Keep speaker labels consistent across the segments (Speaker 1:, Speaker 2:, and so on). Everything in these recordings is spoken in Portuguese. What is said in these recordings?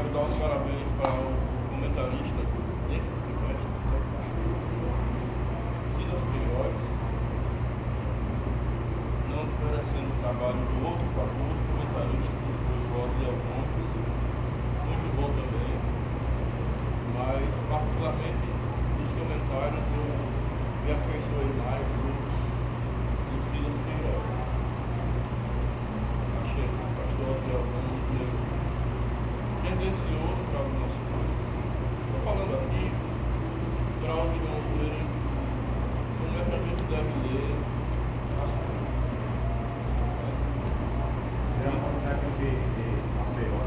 Speaker 1: quero dar os parabéns para o comentarista desse trimestre, Silas Queiroz, não desmerecendo o trabalho do outro comentarista que foi o Osiel Gomes, muito bom também, mas particularmente nos comentários eu me afeiçoei mais do Silas Queiroz. Achei que o pastor Osiel Gomes meio tendencioso para algumas coisas. Estou falando assim para os irmãos verem como é que a gente deve ler as coisas.
Speaker 2: É uma comunidade de Maceió.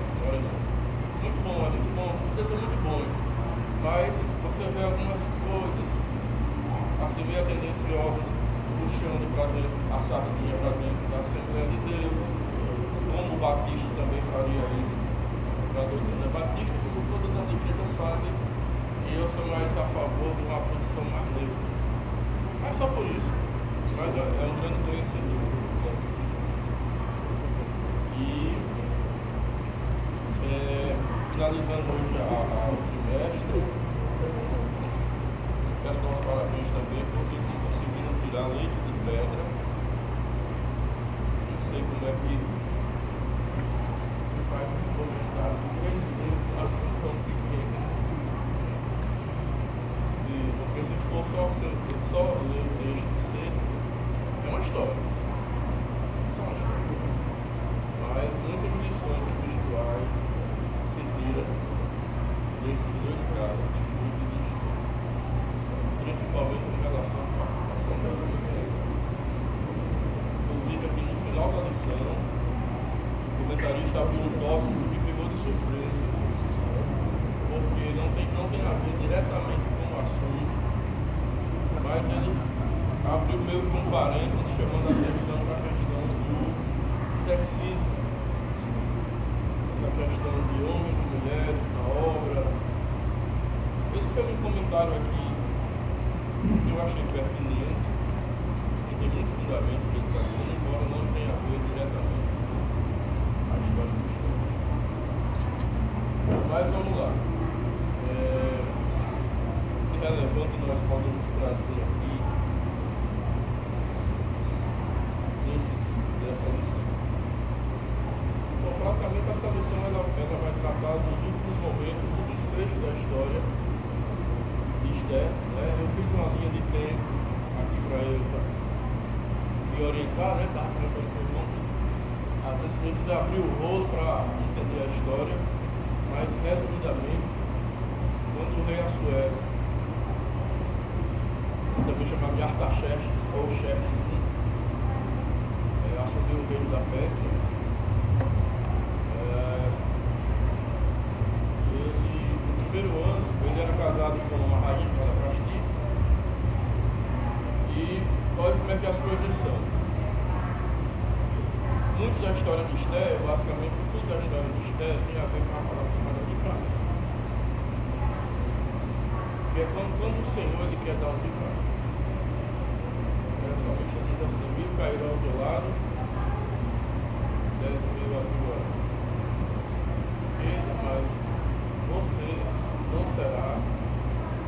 Speaker 1: Agora não. Muito bom, vocês são muito bons, mas você vê algumas coisas assim meio tendenciosas, puxando para dentro a sardinha para dentro da Assembleia de Deus, como o Batista também faria isso para a doutrina batista, como todas as igrejas fazem, e eu sou mais a favor de uma posição mais neutra. Mas só por isso, mas é um grande conhecedor das escrituras. E finalizando hoje o trimestre, quero dar os parabéns também porque eles conseguiram tirar leite de pedra. Não sei como é que se faz um comentário de crescimento de ação tão pequena. Porque se for só ler o texto seco, é uma história. Só uma história. Mas muitas lições espirituais se tiram desses dois casos de culto e de história, principalmente em relação à participação das mulheres. Inclusive aqui no final da lição, o comentarista abriu um tópico que me pegou de surpresa, porque não tem a ver diretamente com o assunto, mas ele abriu meio com um parênteses, chamando a atenção para a questão do sexismo, essa questão de homens e mulheres na obra. Ele fez um comentário aqui que eu achei pertinente e tem muito fundamento que ele está dizendo, embora não tenha a ver diretamente com a história do Cristo. Mas vamos lá. Que relevante nós podemos trazer aqui dessa lição? Bom, praticamente essa lição ela vai tratar dos últimos momentos do desfecho da história de Esther, né? Eu fiz uma linha de tempo aqui para eu me orientar, né? Estava comentando com o irmão. Às vezes você precisa abrir o rolo para entender a história, mas resumidamente, quando o rei Assuero, também chamado de Artaxerxes ou Xerxes I, assumiu o reino da Pérsia, ele, no primeiro ano, ele era casado com uma rainha chamada Vashti, e olha como é que as coisas são. Muito da história de Esther, basicamente tudo da história de Esther tem a ver com uma palavra chamada livramento. Porque é quando o Senhor ele quer dar um livramento. O salmista diz assim: 1000 cairão ao teu lado, 10.000 à tua esquerda, mas você não será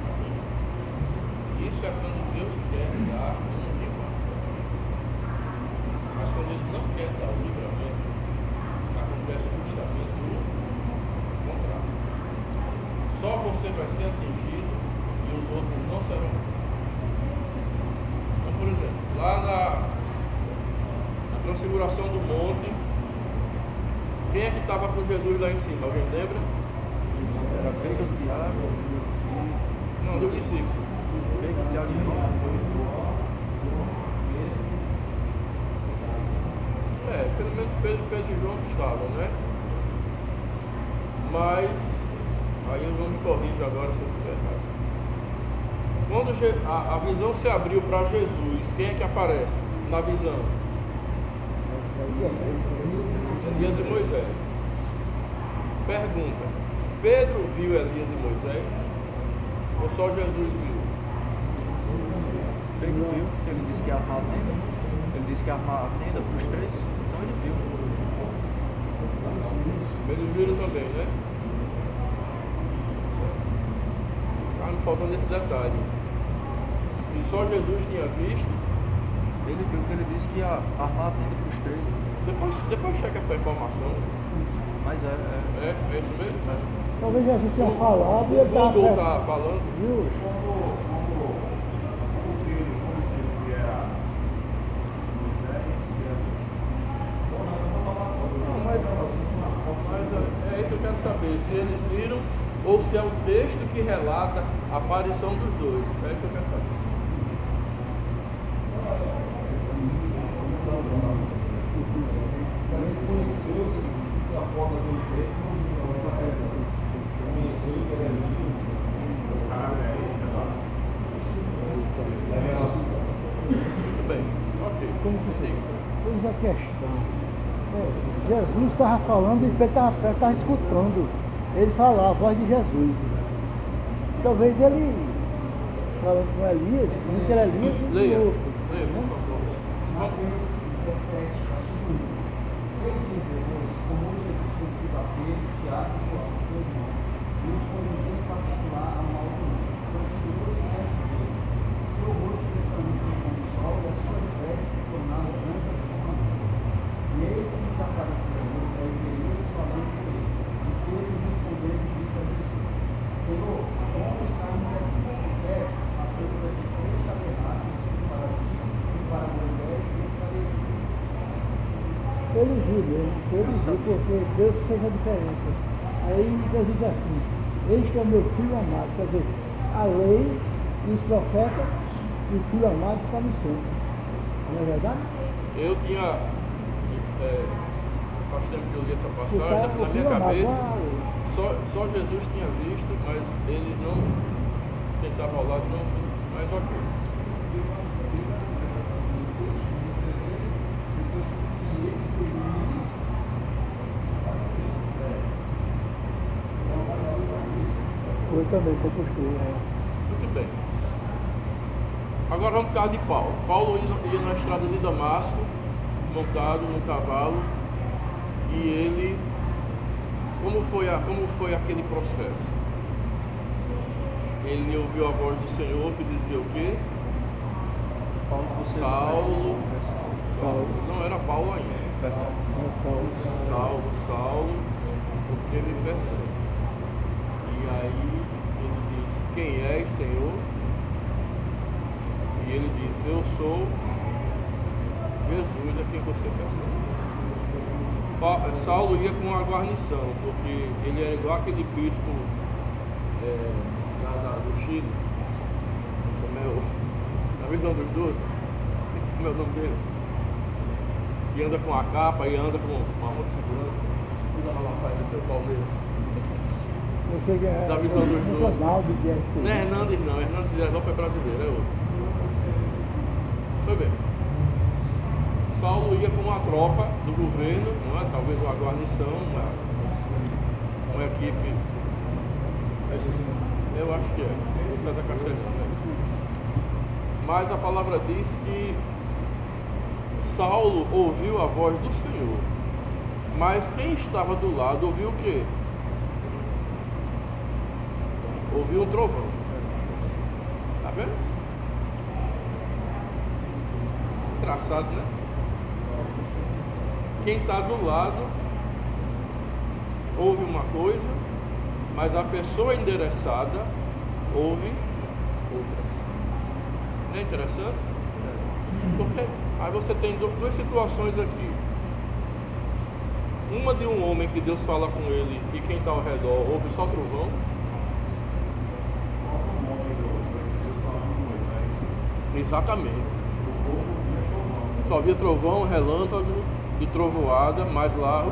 Speaker 1: atingido. Isso é quando Deus quer dar um livramento. Mas quando Ele não quer dar o livramento, acontece justamente o contrário. Só você vai ser atingido e os outros não serão. Então, por exemplo, lá na transfiguração do monte, quem é que estava com Jesus lá em cima? Alguém lembra?
Speaker 3: Era Pedro, Tiago,
Speaker 1: Não, do discípulo.
Speaker 3: Pedro, Tiago e João.
Speaker 1: Pelo menos Pedro e João estavam, né? Mas, aí eu vou me corrigir agora se eu estiver errado. Quando a visão se abriu para Jesus, quem é que aparece na visão? Elias e Moisés. Pergunta: Pedro viu Elias e Moisés? Ou só Jesus viu?
Speaker 3: Pedro viu, que ele disse que ia armar a tenda. Ele disse que ia armar a tenda para os três, então ele viu.
Speaker 1: viram também, né? Tá me faltando esse detalhe. Se só Jesus tinha visto,
Speaker 3: Ele viu que ele disse que ia armar a tenda para os três.
Speaker 1: depois checa essa informação.
Speaker 3: Mas
Speaker 1: É isso mesmo?
Speaker 4: Talvez Jesus tenha falado e
Speaker 1: O
Speaker 4: ele estava
Speaker 1: Google tá falando.
Speaker 4: viu?
Speaker 2: Como Pedro conheceu que era Moisés e era
Speaker 1: Não, mas é isso que eu quero saber. Se eles viram ou se é o texto que relata a aparição dos dois. É isso que eu quero saber.
Speaker 5: Também conheceu-se da forma do tempo, conheceu que era lindo,
Speaker 2: os caras
Speaker 5: da relação.
Speaker 1: Muito bem. Ok.
Speaker 4: Como se diz? Eis a questão. Jesus estava falando e Pedro estava escutando ele falar a voz de Jesus. Talvez ele, falando com Elias, dizendo que era Elias e
Speaker 1: Leia.
Speaker 4: o outro.
Speaker 1: Leia, por favor.
Speaker 6: Mateus 17, 6 diz depois, como Jesus foi se bater, Tiago e João, seu irmão, e os conduziu em particular a um alto monte. Prosseguiu-se diante deles. Seu rosto resplandeceu como o sol e as suas vestes se tornaram brancas como a neve. E eis que lhes apareceu Moisés e Elias falando com ele. E Pedro respondendo disse a Jesus: Senhor, como estamos aqui? Se queres, passemos aqui 3 tabernáculos, um para ti, um para Moisés e um para Elias.
Speaker 4: Ele viu mesmo, ele viu, porque Deus fez a diferença. Aí Deus diz assim, este é o meu filho amado, quer dizer, a lei e os profetas e o filho amado está no centro. Não é verdade?
Speaker 1: Eu tinha. Faz tempo que eu li essa passagem,
Speaker 4: Porque
Speaker 1: na
Speaker 4: o
Speaker 1: minha
Speaker 4: filho amado,
Speaker 1: cabeça,
Speaker 4: a lei.
Speaker 1: só Jesus tinha visto, mas eles não tentavam ao lado, não. Mas ok.
Speaker 4: Eu também fui construído.
Speaker 1: Muito bem. Agora vamos para o caso de Paulo. Paulo ia na estrada de Damasco, montado no cavalo, e ele. Como foi aquele processo? Ele ouviu a voz do Senhor que dizia o quê?
Speaker 3: Paulo, você
Speaker 1: Saulo. Não era Paulo ainda. Saulo, porque ele persegue. E aí ele diz: Quem és, Senhor? E ele diz: Eu sou Jesus, a quem você persegue. Saulo ia com uma guarnição, porque ele era igual aquele bispo do Chile, na visão dos 12, como é o nome dele? E anda com a capa e anda com uma mão de segurança. Tira lá Rafael, do teu Palmeiras.
Speaker 4: Eu sei que é
Speaker 1: Da visão dos
Speaker 4: o
Speaker 1: dois.
Speaker 4: Ronaldo de RT.
Speaker 1: Não é Hernandes não, Hernandes de Europa é brasileiro, é outro. Foi bem. Saulo ia com uma tropa do governo, não é? Talvez uma guarnição, uma equipe. Eu acho que é, o César Castelhano. Né? Mas a palavra diz que Saulo ouviu a voz do Senhor. Mas quem estava do lado ouviu o quê? Ouviu um trovão. Tá vendo? Engraçado, né? Quem está do lado ouve uma coisa, mas a pessoa endereçada ouve outra. Não é interessante? Porque aí você tem duas situações aqui. Uma de um homem que Deus fala com ele e quem está ao redor ouve só trovão. Exatamente. Só via trovão, relâmpago e trovoada, mas lá.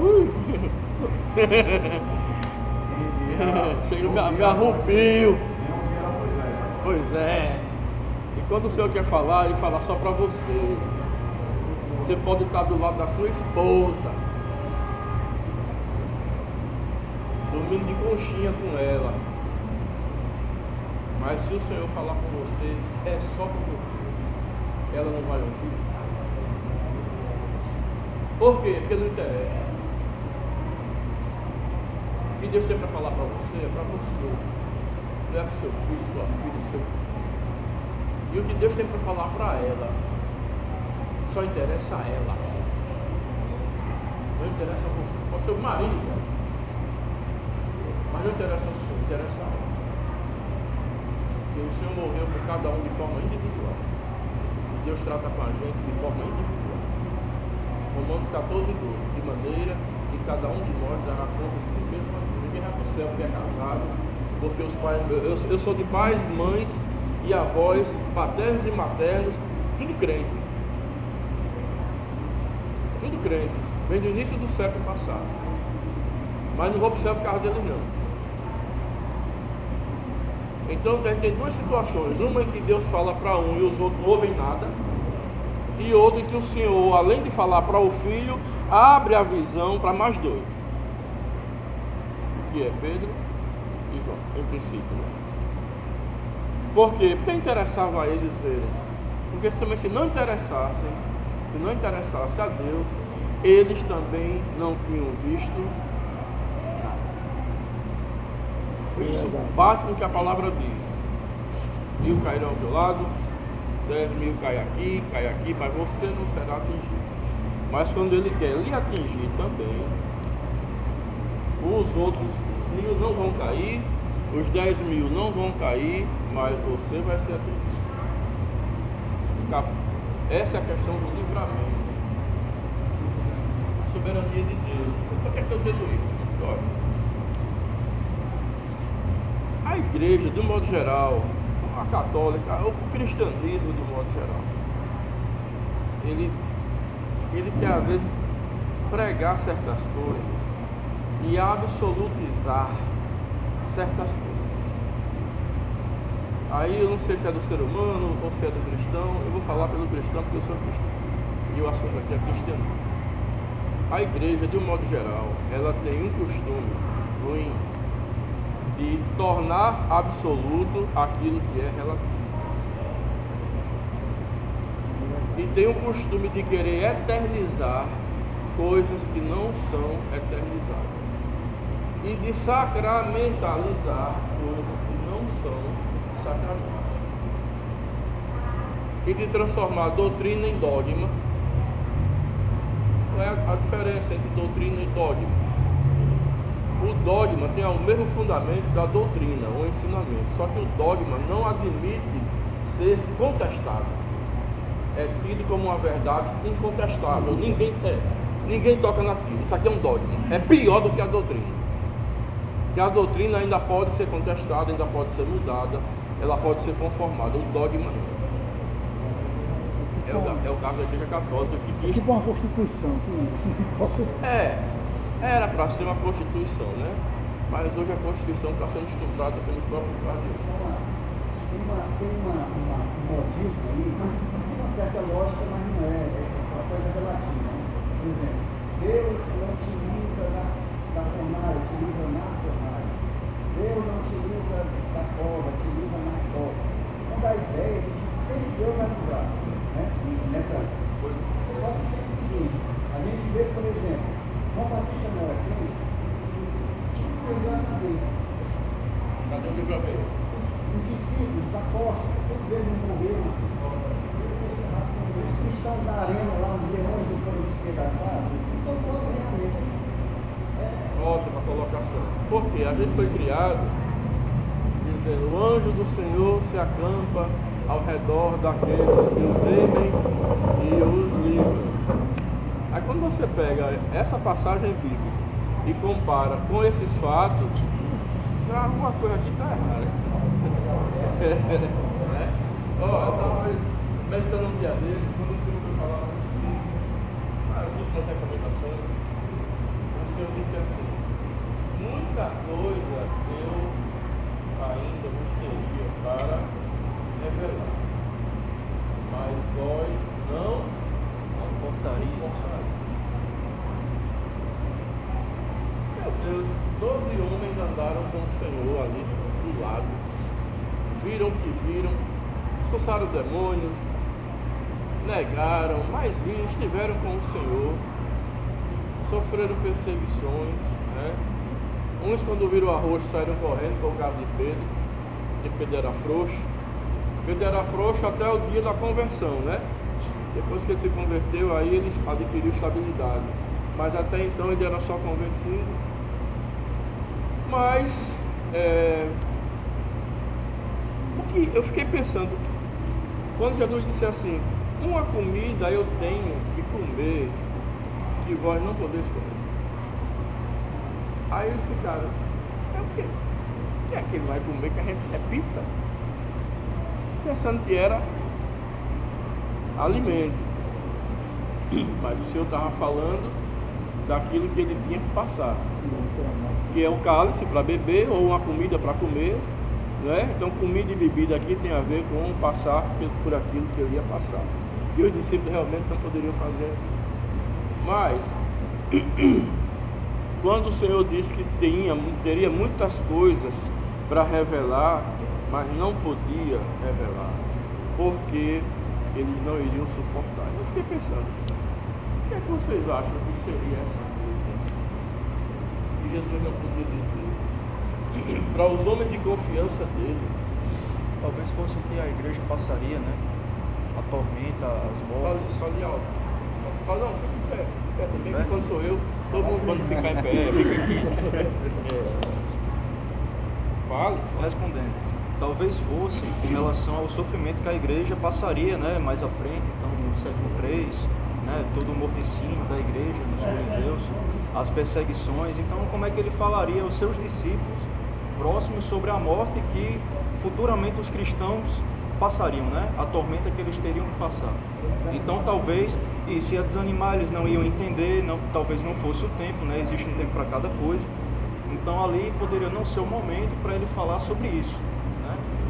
Speaker 1: Chega, me arrupio. Pois é. E quando o Senhor quer falar, Ele fala só para você. Você pode estar do lado da sua esposa, dormindo de conchinha com ela. Mas se o Senhor falar com você, é só com você. Ela não vai ouvir. Por quê? Porque não interessa. O que Deus tem para falar para você é para você. Não é para o seu filho, sua filha, seu. E o que Deus tem para falar para ela só interessa a ela. Não interessa a você. Pode ser o marido, mas não interessa ao Senhor, interessa a ela. Porque o Senhor morreu por cada um de forma individual. E Deus trata com a gente de forma individual. Romanos 14, 12. De maneira que cada um de nós dará conta de si mesmo. Ninguém vai para o céu porque é casado. Porque os pais, eu sou de pais, mães e avós, paternos e maternos, tudo crente. Tudo crente. Vem do início do século passado. Mas não vou para o céu por causa deles não. Então a gente tem duas situações. Uma em que Deus fala para um e os outros não ouvem nada. E outra em que o Senhor, além de falar para o filho, abre a visão para mais dois. Que é Pedro e João, em princípio. Por quê? Porque interessava a eles verem. Porque se não interessasse a Deus, eles também não tinham visto nada. Isso bate com o que a palavra diz. 1000 cairão ao teu lado, 10.000 cai aqui, mas você não será atingido. Mas quando ele quer lhe atingir também, os outros 1.000 não vão cair, os 10.000 não vão cair, mas você vai ser atingido. Essa é a questão do livramento. A soberania de Deus. Por que eu estou dizendo isso? Olha, a igreja, de um modo geral, a católica, o cristianismo, de um modo geral, ele quer às vezes pregar certas coisas e absolutizar certas coisas. Aí eu não sei se é do ser humano ou se é do cristão. Eu vou falar pelo cristão porque eu sou cristão e o assunto aqui é cristianismo. A igreja, de um modo geral, ela tem um costume ruim de tornar absoluto aquilo que é relativo. E tem o costume de querer eternizar coisas que não são eternizadas. E de sacramentalizar coisas que não são sacramentais. E de transformar doutrina em dogma. Qual é a diferença entre doutrina e dogma? O dogma tem o mesmo fundamento da doutrina, o ensinamento. Só que o dogma não admite ser contestado. É tido como uma verdade incontestável. Ninguém toca naquilo. Isso aqui é um dogma. É pior do que a doutrina. Que a doutrina ainda pode ser contestada, ainda pode ser mudada, ela pode ser conformada. O dogma não. É o caso da Igreja Católica que diz.
Speaker 4: Tipo uma Constituição.
Speaker 1: Era para ser uma Constituição, né? Mas hoje a Constituição está sendo estuprada pelos próprios padres.
Speaker 6: Tem um modismo aí, tem uma certa lógica, mas não é uma coisa relativa. Por exemplo, Deus não te livra da fornalha, te livra na fornalha. Deus não te livra da cova, te livra na cova. Então dá a ideia de que sempre Deus vai livrar, né? Nessa coisa. Só que é o seguinte, a gente vê, por exemplo, João Batista não era crente, perdeu a cabeça.
Speaker 1: Cadê o livramento?
Speaker 6: Os discípulos, os apóstolos, todos eles morreram. Os cristãos da arena, lá os leões do foram despedaçados, então todos realmente.
Speaker 1: Ótima colocação. Porque a gente foi criado dizendo: o anjo do Senhor se acampa ao redor daqueles que o temem e os livra. Aí quando você pega essa passagem bíblica e compara com esses fatos, alguma coisa aqui está errada. Eu estava meditando um dia desses, quando o Senhor foi falar para si, as últimas recomendações, o Senhor disse assim: muita coisa eu ainda vos teria para revelar, mas vós não suportaria. Meu Deus, 12 homens andaram com o Senhor ali do lado, viram o que viram, expulsaram demônios, negaram, mas estiveram com o Senhor, sofreram perseguições, né? Uns, quando viram o arroz, saíram correndo, foi o caso de Pedro, porque Pedro era frouxo. Pedro era frouxo até o dia da conversão, né? Depois que ele se converteu, aí ele adquiriu estabilidade. Mas até então ele era só convencido. Mas, o que eu fiquei pensando, quando Jesus disse assim, uma comida eu tenho que comer, que vós não podeis comer. Aí eles ficaram, é o quê? O que é que ele vai comer que a gente é pizza? Pensando que era alimento. Mas o Senhor estava falando daquilo que ele tinha que passar, que é o cálice para beber ou uma comida para comer, né? Então comida e bebida aqui tem a ver com passar por aquilo que ele ia passar. E os discípulos realmente não poderiam fazer. Mas quando o Senhor disse que teria muitas coisas para revelar, mas não podia revelar, porque eles não iriam suportar. Eu fiquei pensando, o que é que vocês acham que seria essa coisa que Jesus não podia dizer para os homens de confiança dele?
Speaker 3: Talvez fosse o que a igreja passaria, né? A tormenta, as mortes.
Speaker 1: Fale alto. Fala, não, fica em pé também, que quando sou eu, todo mundo pode ficar em pé, fica aqui. Fale.
Speaker 3: Respondendo. Talvez fosse em relação ao sofrimento que a igreja passaria, né, mais à frente, então no século III, né, todo o morticínio da igreja, nos coliseus, as perseguições. Então, como é que ele falaria aos seus discípulos próximos sobre a morte que futuramente os cristãos passariam, né, a tormenta que eles teriam que passar. Então, talvez isso ia desanimar, eles não iam entender, talvez não fosse o tempo, né, existe um tempo para cada coisa. Então, ali poderia não ser o momento para ele falar sobre isso.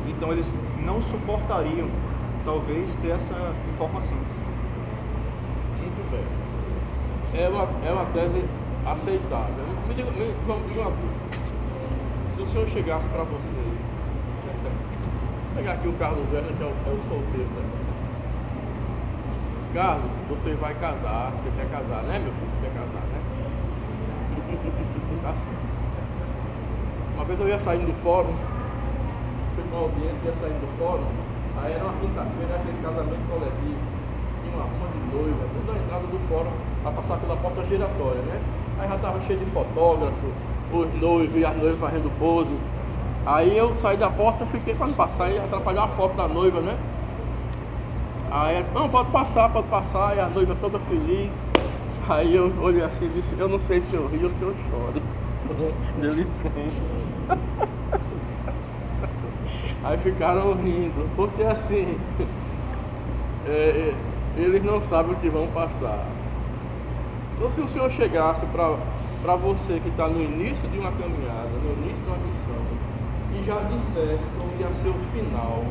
Speaker 3: Então eles não suportariam, talvez, ter essa informação.
Speaker 1: Muito bem. É uma tese aceitável. Me diga uma coisa. Se o senhor chegasse para você, vou pegar aqui o Carlos Werner, que é o solteiro também. Carlos, você vai casar, você quer casar, né, meu filho? Quer casar, né? Tá certo. Uma vez eu ia saindo do fórum, uma audiência, ia saindo do fórum, aí era uma quinta-feira, aquele casamento coletivo, tinha uma ruma de noiva, toda a entrada do fórum para passar pela porta giratória, né? Aí já estava cheio de fotógrafo, os noivos e as noivas fazendo pose. Aí eu saí da porta, fiquei para não passar e atrapalhar a foto da noiva, né? Aí não, pode passar, e a noiva toda feliz. Aí eu olhei assim e disse, eu não sei se eu rio ou se eu choro. Deu licença. Aí ficaram rindo, porque assim, eles não sabem o que vão passar. Então se o Senhor chegasse para você que está no início de uma caminhada, no início de uma missão, e já dissesse como ia ser o final,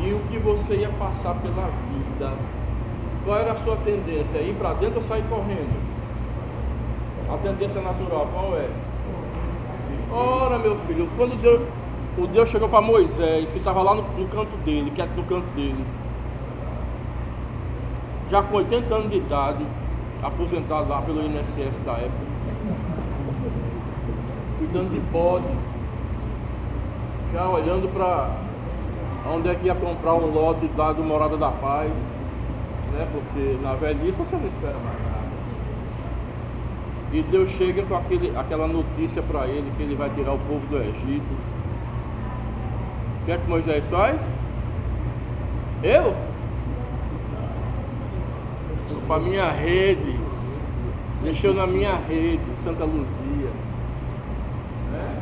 Speaker 1: e o que você ia passar pela vida, qual era a sua tendência? Ir para dentro ou sair correndo? A tendência natural, qual é? Ora, meu filho, quando Deus chegou para Moisés, que estava lá no canto dele, quieto no canto dele, já com 80 anos de idade, aposentado lá pelo INSS da época, cuidando de bode, já olhando para onde é que ia comprar um lote lá do Morada da Paz, né? Porque na velhice você não espera mais nada. E Deus chega com aquela notícia para ele que ele vai tirar o povo do Egito. O que é que Moisés faz? Eu? Vou para minha rede. Deixou na minha rede, Santa Luzia. Né?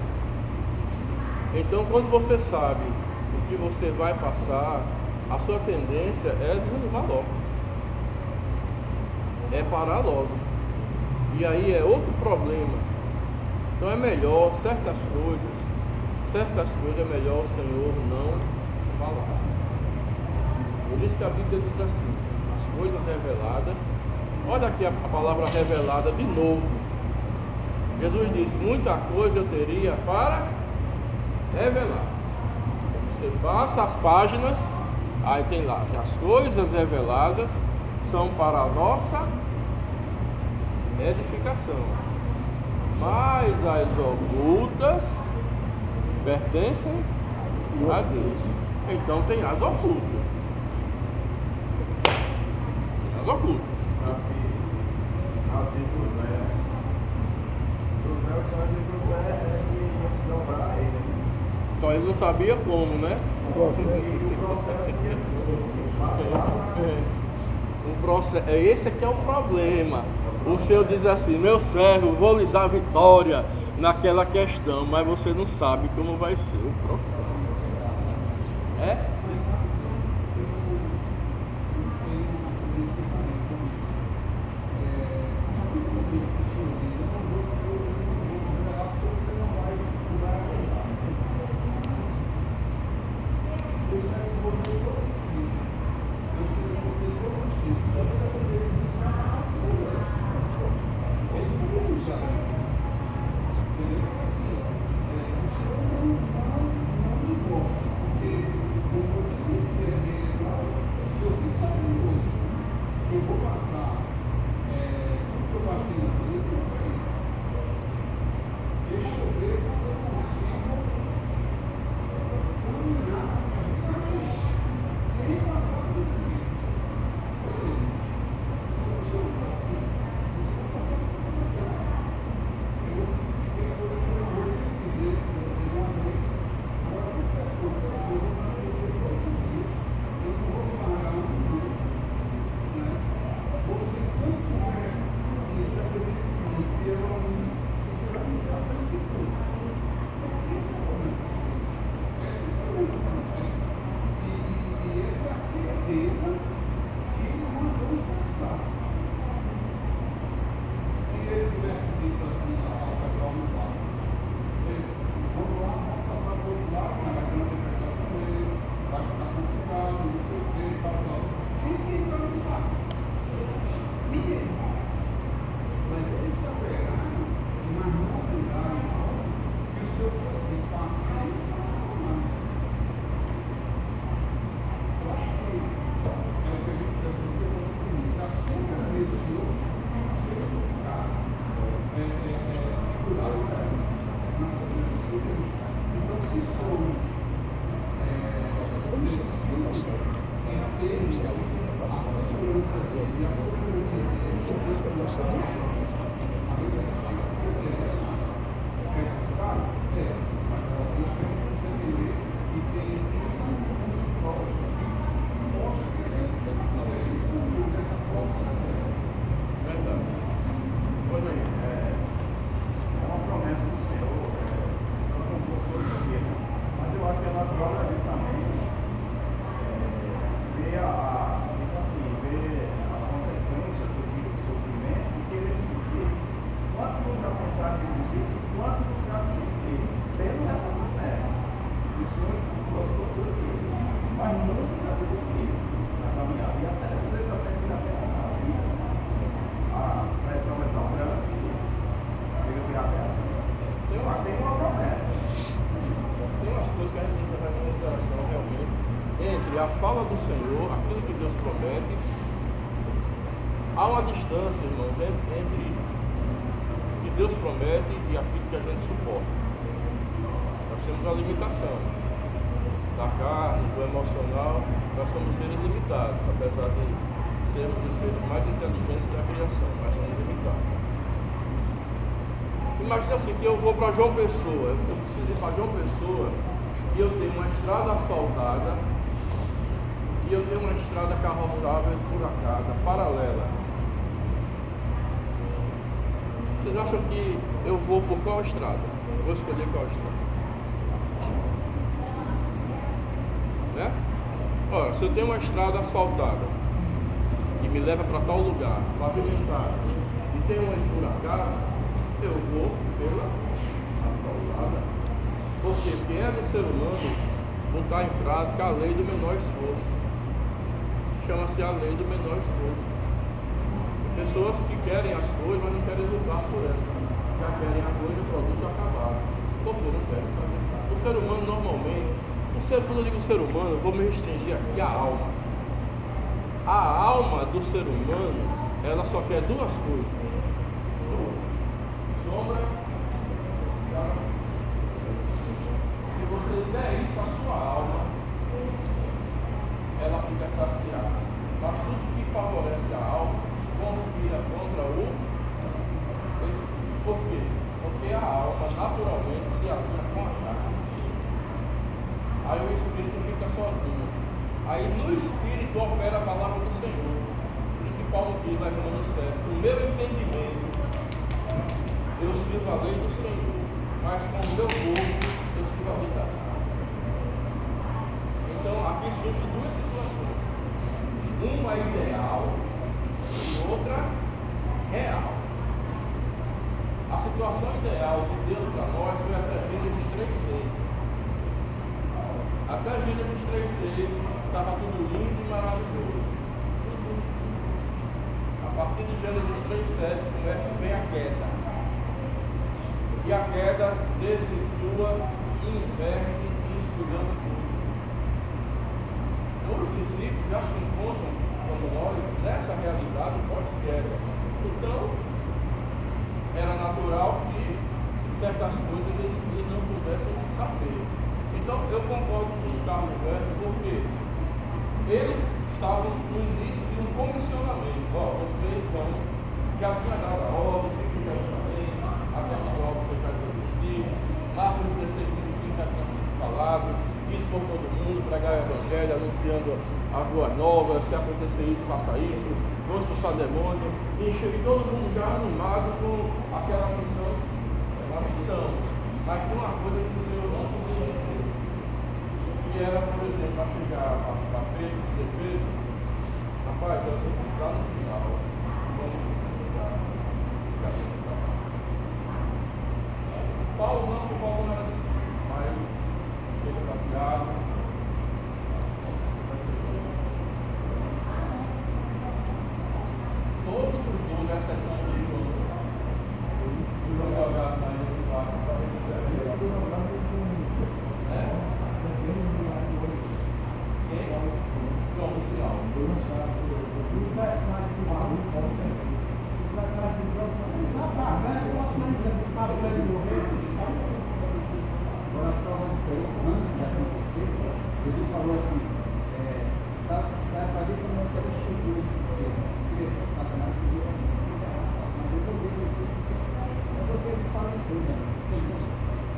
Speaker 1: Então, quando você sabe o que você vai passar, a sua tendência é desanimar logo. É parar logo. E aí é outro problema. Então é melhor certas coisas é melhor o Senhor não falar. Por isso que a Bíblia diz assim, as coisas reveladas, olha aqui a palavra revelada de novo. Jesus disse, muita coisa eu teria para revelar. Você passa as páginas, aí tem lá, que as coisas reveladas são para a nossa edificação. Mas as ocultas pertencem a Deus. Então tem as ocultas. As ocultas.
Speaker 2: As de José. José, o sonho de José é que iam se dobrar a ele.
Speaker 1: Então ele não sabia como, né?
Speaker 2: E o processo de passar.
Speaker 1: Esse aqui é o problema. O Senhor diz assim: meu servo, vou lhe dar vitória naquela questão, mas você não sabe como vai ser o processo. É? A fala do Senhor, aquilo que Deus promete, há uma distância, irmãos, entre o que Deus promete e aquilo que a gente suporta. Nós temos a limitação da carne, do emocional. Nós somos seres limitados, apesar de sermos os seres mais inteligentes da criação, mas somos limitados. Imagina assim, que eu vou para João Pessoa, eu preciso ir para João Pessoa e eu tenho uma estrada asfaltada e eu tenho uma estrada carroçável, esburacada, paralela. Vocês acham que eu vou por qual estrada? Eu vou escolher qual estrada? Né? Olha, se eu tenho uma estrada asfaltada que me leva para tal lugar, pavimentada, e tem uma esburacada, eu vou pela asfaltada. Por quê? Porque é do ser humano não está em prática a lei do menor esforço. Chama-se a lei do menor esforço. Pessoas que querem as coisas, mas não querem lutar por elas. Já querem a coisa, o produto acabado. Porque não querem fazer nada. O ser humano normalmente, quando eu digo ser humano, eu vou me restringir aqui à alma. A alma do ser humano, ela só quer duas coisas: sombra a alma naturalmente se alinha com a carne. Aí o espírito fica sozinho. Aí no espírito opera a palavra do Senhor. Por isso que Paulo diz lá em Romanos 7, o meu entendimento, eu sirvo a lei do Senhor, mas com o meu corpo eu sirvo a lei da carne. Então aqui surgem duas situações. Uma ideal e outra real. A situação ideal de Deus para nós foi até Gênesis 3:6. Até Gênesis 3:6 estava tudo lindo e maravilhoso. A partir de Gênesis 3:7 começa bem a queda. E a queda desvirtua, inverte e esculhamba tudo. Então os discípulos já se encontram como nós nessa realidade pós-queda. Então, era natural que certas coisas eles não pudessem saber. Então, eu concordo com o Carlos Zé, porque eles estavam no início de um comissionamento. Vocês vão, já tinha dado a ordem, fiquem em Jerusalém, até que logo vocês já estão vestidos. Marcos 16:25 já tinha sido falado, isso por todo mundo, pregar o evangelho, anunciando as boas novas, se acontecer isso, faça isso, vamos expulsar demônio, e todo mundo já animado com aquela missão, uma missão, mas tem uma coisa que o Senhor não podia dizer, que era, por exemplo, a chegar a Pedro e dizer, Pedro, rapaz, eu sei que está no final, vamos você pegar a cabeça para cá. Paulo não era discípulo, mas chega para Tiago, todos os 12, a exceção de João, vão jogar na ilha de Barros para receber a revelação. João no final.
Speaker 6: Agora, a prova disso aí, antes de acontecer, Jesus falou assim, para ver como é que era o estudo, porque Satanás pediu assim, mas eu também pedi, é você desfalecer, né?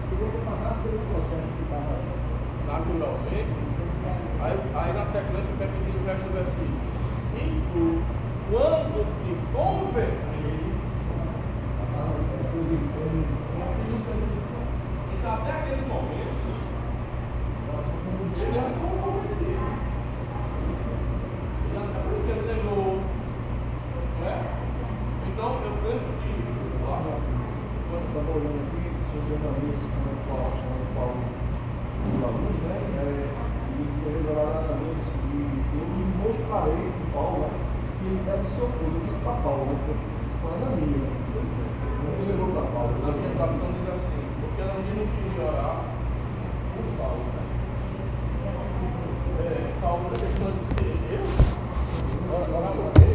Speaker 6: Se você passasse pelo processo que estava
Speaker 1: naturalmente, aí na sequência eu quero pedir o resto do versículo. E tu, quando te converteres, então até aquele momento, ele era só um convencido. Ele não está sendo de novo, não é? Então eu penso que,
Speaker 2: quando estava olhando aqui, sociando isso com Paulo dos alunos, né? E foi revelado na vez que eu me mostrarei com Paulo, né? Que ele deve sofrer. Eu disse para Paulo, né? Falando a minha, não chegou para Paulo.
Speaker 1: a minha tradução diz assim, porque ela não queria orar por Saulo, né? Saulo está deixando de ser orar por quê?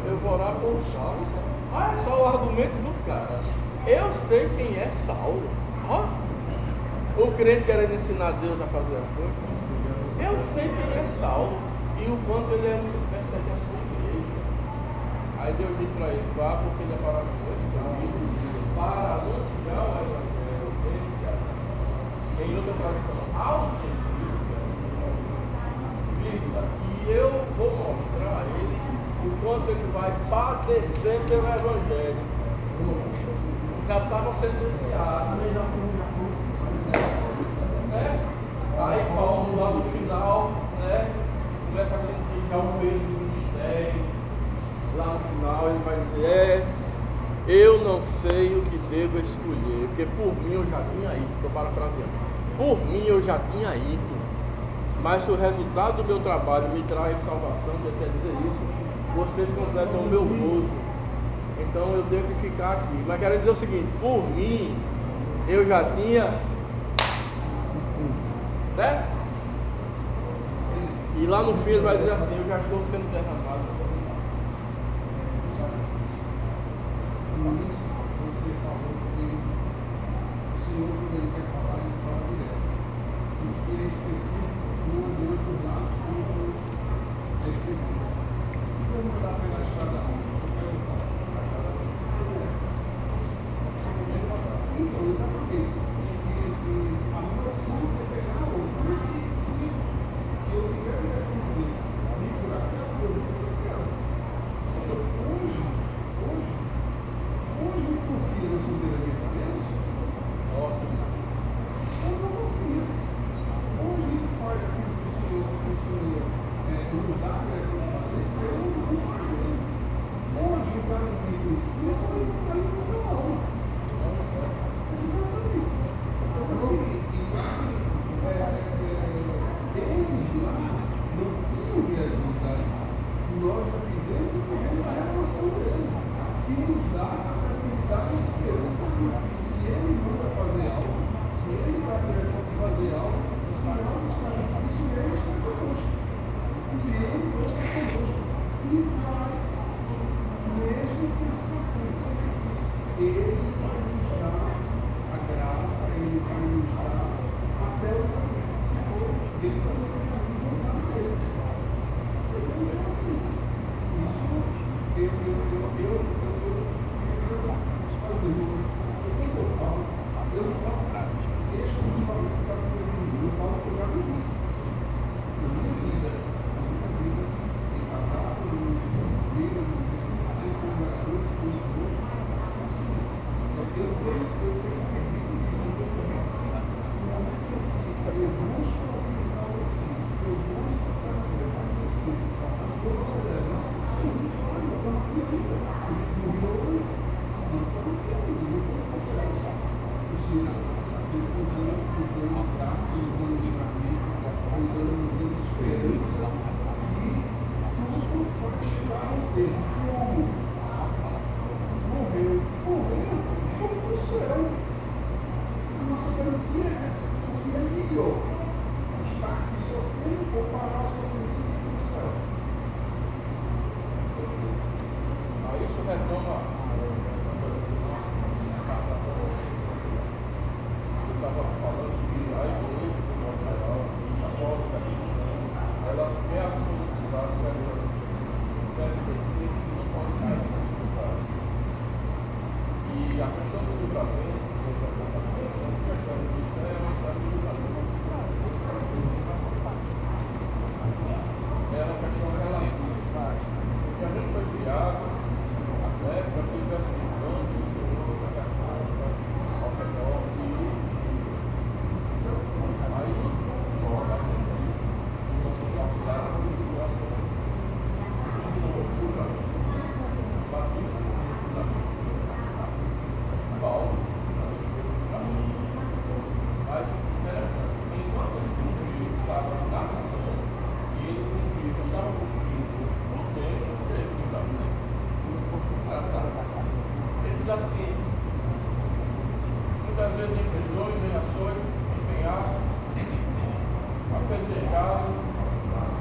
Speaker 1: Eu vou orar por Saulo. É só o argumento do cara. Eu sei quem é Saulo. O crente querendo ensinar Deus a fazer as coisas. Eu sei quem é Saulo e o quanto ele persegue a sua igreja. Aí Deus disse para ele, vá porque ele é para anunciar o evangelho em outra tradução, aos gentios, e eu vou mostrar a ele o quanto ele vai padecer pelo evangelho. Já estava sentenciado. Certo? Aí Paulo lá no final, né, começa a sentir já o peso do ministério. Lá no final ele vai dizer, eu não sei o que devo escolher, porque por mim eu já tinha ido, estou parafraseando, por mim eu já tinha ido, mas se o resultado do meu trabalho me traz salvação, que quer dizer isso, vocês completam o meu gozo, então eu devo ficar aqui. Mas quero dizer o seguinte, por mim eu já tinha, certo? E lá no fim ele vai dizer assim, eu já estou sendo derramado.
Speaker 6: Você falou que o Senhor, quando ele quer falar, ele fala direto. E se é específico, não adianta usar tudo é específico. Se eu mandar pela estrada ruim, eu quero falar a estrada ruim,
Speaker 2: nos dá a tranquilidade e a esperança de que se Ele manda fazer algo, se Ele dá a direção de fazer algo, se algo está difícil, Ele está conosco. E Ele está conosco. E vai, mesmo que a situação seja difícil, Ele vai nos dar a graça, Ele vai nos dar até o caminho. Se for, Ele vai ser realizado dele. Então é assim. Isso, eu falo, eu não falo prática. Deixa eu não falar que está comigo, eu falo que eu já vivi. Na minha vida, em casado, em vida, em trabalhador, assim. Eu tenho vivido isso, eu busco aplicar o Espírito, eu busco fazer essa questão. As coisas se levantam, sim, claro, eu estou aqui ainda. Eu estou aqui ainda. O Senhor sabe, dando graça, nos dando livramento, nos dando esperança. E tudo vai chegar ao tempo. Como? Morreu, foi para o céu. A nossa garantia é essa, porque é melhor estar aqui sofrendo ou parar o sofrimento e ir para o céu.
Speaker 1: Aí isso retoma. Eu estava falando que a igreja, de modo geral, católica, ela quer absolutizar certos versículos que não podem ser absolutizados. E a questão do livramento, a questão do mistério é uma questão do livramento. É uma questão relativa. Porque a gente foi criado até para viver assim, quando o Senhor se acalma ao redor e aí, nós somos auxiliados por situações de loucura, batismo, Paulo, mas interessante, enquanto ele estava na missão e ele estava cumprindo o tempo dele, engraçado. Ele diz assim, muitas vezes em prisões, em ações, em penhascos, apedrejado,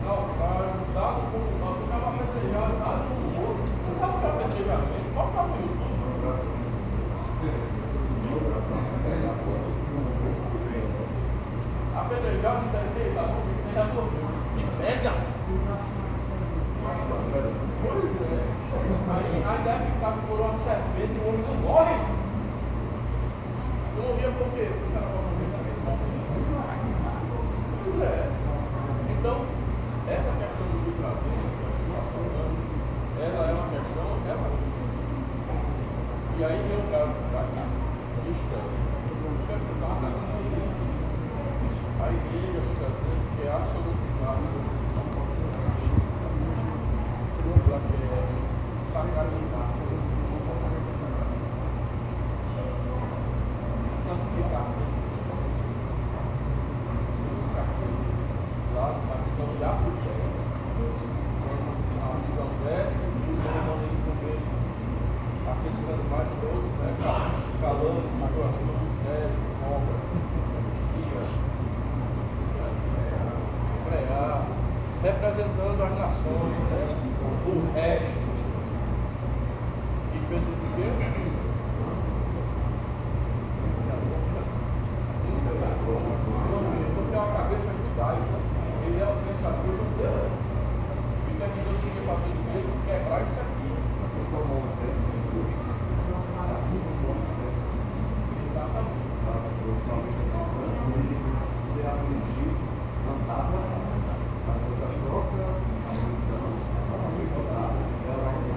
Speaker 1: naufrágio, dado como nós, estava apedrejado, dado como outro. Você sabe o que é apedrejamento? Qual é o caminho? Apedrejado e deitado, você já morreu. E pega! Pois é. Aí deve ficar por uma serpente e o homem não morre. Não morria por quê? Porque era para morrer também. Pois é. Então, essa questão do livramento que nós falamos, ela é uma questão relativa. E aí vem o caso cristão. Sempre está acontecendo isso. A igreja, muitas vezes, quer absolutizar as coisas que não podem ser ela quer sacramentar as coisas que não podem ser sacramentadas. Santificar as coisas que não podem ser sacramentadas. Lá na visão de Apocés, quando a visão desce, o Senhor manda ele comer aqueles animais todos, né? Calando, coração, cobra, estia, preá, representando as nações, né? O resto. E Pedro diz o quê? Porque é uma cabeça judaica. Ele é um pensador judeu. E o que Deus queria fazer de ele? Quebrar isso aqui. Assim como o exatamente.
Speaker 5: Ser afligido, andar para casa. Mas essa própria aflição, ela se encontrava, ela é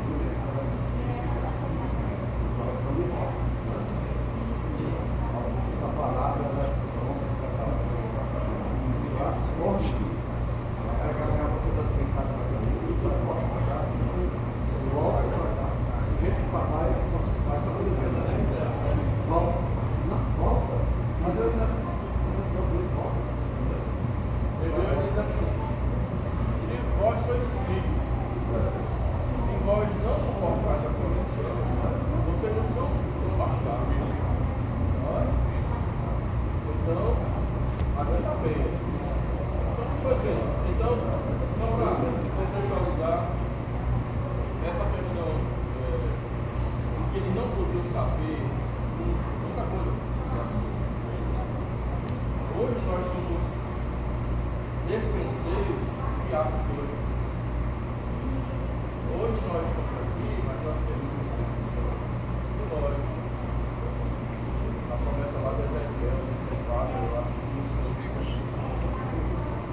Speaker 1: eles não podiam saber muita coisa. Hoje nós somos despenseiros de Atos 2. Hoje nós estamos aqui, mas nós temos o Espírito Santo em nós. A promessa lá de Ezequiel, eu acho que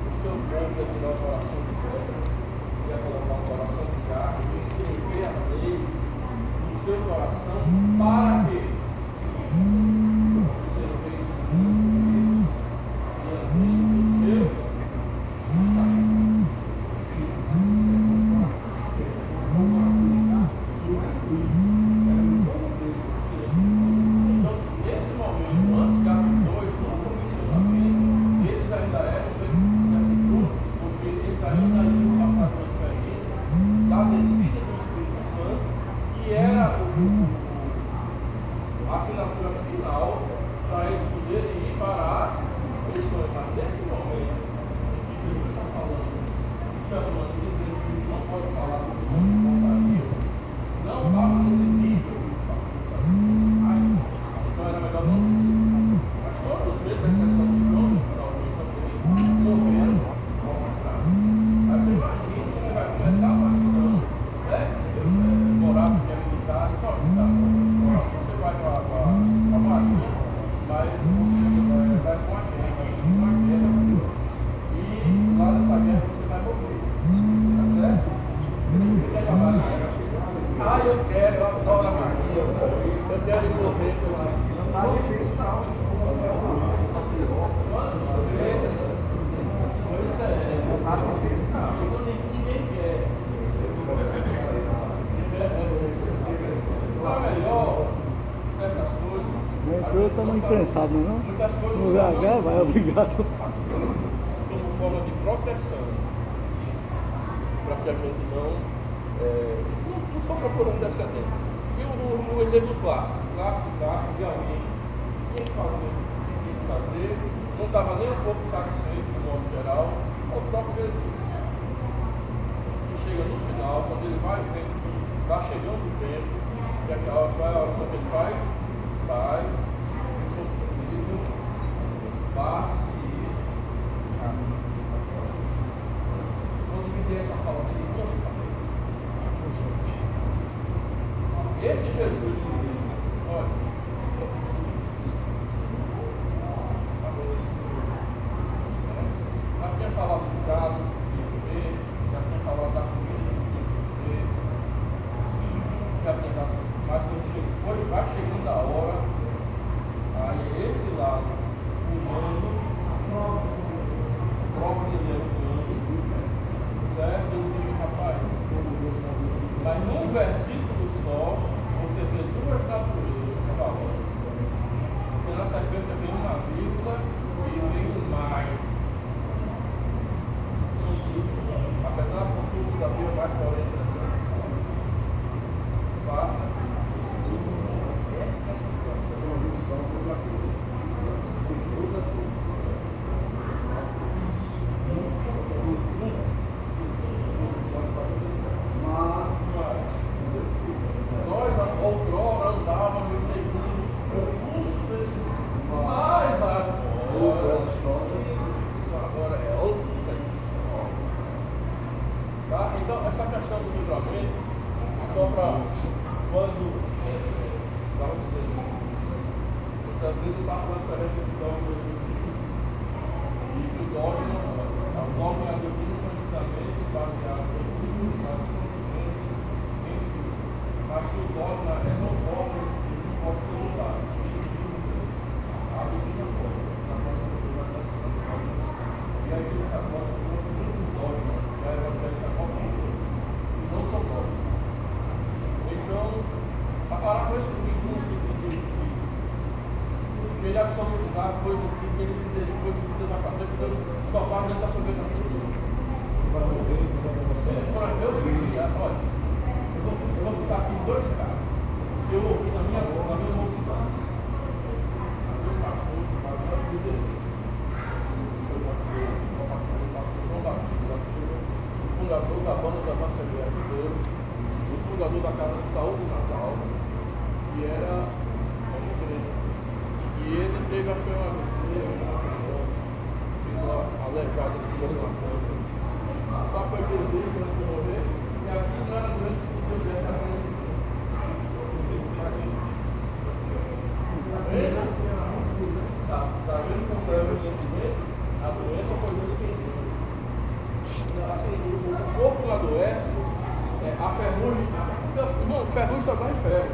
Speaker 1: o seu povo ia tirar o coração de pedra, ia colocar um coração de carne, ia escrever as leis no seu coração, para quê? Você veio de Deus, a assinatura final para eles poderem ir para as missões. Mas nesse momento em que Jesus está falando, chamando, dizendo que não pode falar do que não se gostaria, não estava nesse nível que o pastor está dizendo. Então era melhor não dizer. Mas todos eles, a exceção de João, também morreram de forma grave. Aí você imagina, você vai começar uma missão, né? Morar com militar, só militar. Você vai para a Marinha, mas você vai com a guerra, vai ser uma guerra, e lá nessa guerra você vai morrer. Tá certo? Você quer ir para a Marinha? Ah, eu quero, eu adoro a Marinha. Eu quero ir morrer pela Marinha.
Speaker 6: Não está difícil, não.
Speaker 1: Pois é.
Speaker 6: Não está difícil, não.
Speaker 1: Então ninguém quer. Então é melhor certas coisas.
Speaker 4: Entrou, está muito cansado, não?
Speaker 1: Muitas coisas
Speaker 4: No VH, vai, obrigado.
Speaker 1: como forma de proteção, para que a gente não sofra por uma descendência. E o exemplo clássico de alguém que tinha que fazer, não estava nem um pouco satisfeito, de modo geral, é o próprio Jesus. Que chega no final, quando ele vai vendo que está chegando o tempo, e aquela vai a oração que ele faz, Pai, se for possível, passe isso. Quando me dê essa fala dele, transparência. Esse Jesus que disse, olha, se for possível, faça isso comigo. Já tinha falado do cálice que ia comer, já tinha falado da comida que ia comer, já tinha dado. Mas quando vai chegando a hora, aí esse lado humano, o próprio Deus humano, certo? Ele disse, rapaz, mas num versículo só, você vê duas naturezas falando. Porque na sequência vem uma vírgula e vem um mais. Apesar do conteúdo da Bíblia mais coerente, faça-se essa situação, uma junção com aquilo. Muda tudo. Mas nós outrora andávamos segundo o curso desse mundo. Mas agora é outra. Tá? Então essa questão do livramento, só para quando vamos dizer, muitas vezes eu estava com a diferença de dogma e que o dogma e a doutrina são ensinamentos baseados em costumes, tradições, crenças, enfim. Mas que o dogma é não pode ser mudado. A doutrina pode, na próxima vez vai estar sendo mudada. E a igreja católica trouxe muitos dogmas, e a evangélica católica e não são dogmas. Então, a parar com esse costume de querer absolutizar coisas, de querer dizer coisas que Deus vai fazer, que Deus só faz dentro da soberania de Deus. Eu vi, olha, eu vou citar aqui dois casos. Eu ouvi na minha mocidade. Havia um pastor chamado Deus Bezerra. Foi o pastor João Batista da Silva, o fundador da Banda das Assembleias de Deus, o fundador da Casa de Saúde de Natal, trancado em cima de uma planta. Só foi que ele disse antes de morrer, e aqui não era doença que Deus desse a mim. Tá vendo como é o sentimento? A doença foi Deus que entrou. Assim, o corpo não adoece, a ferrugem. Não, ferrugem só dá em ferro.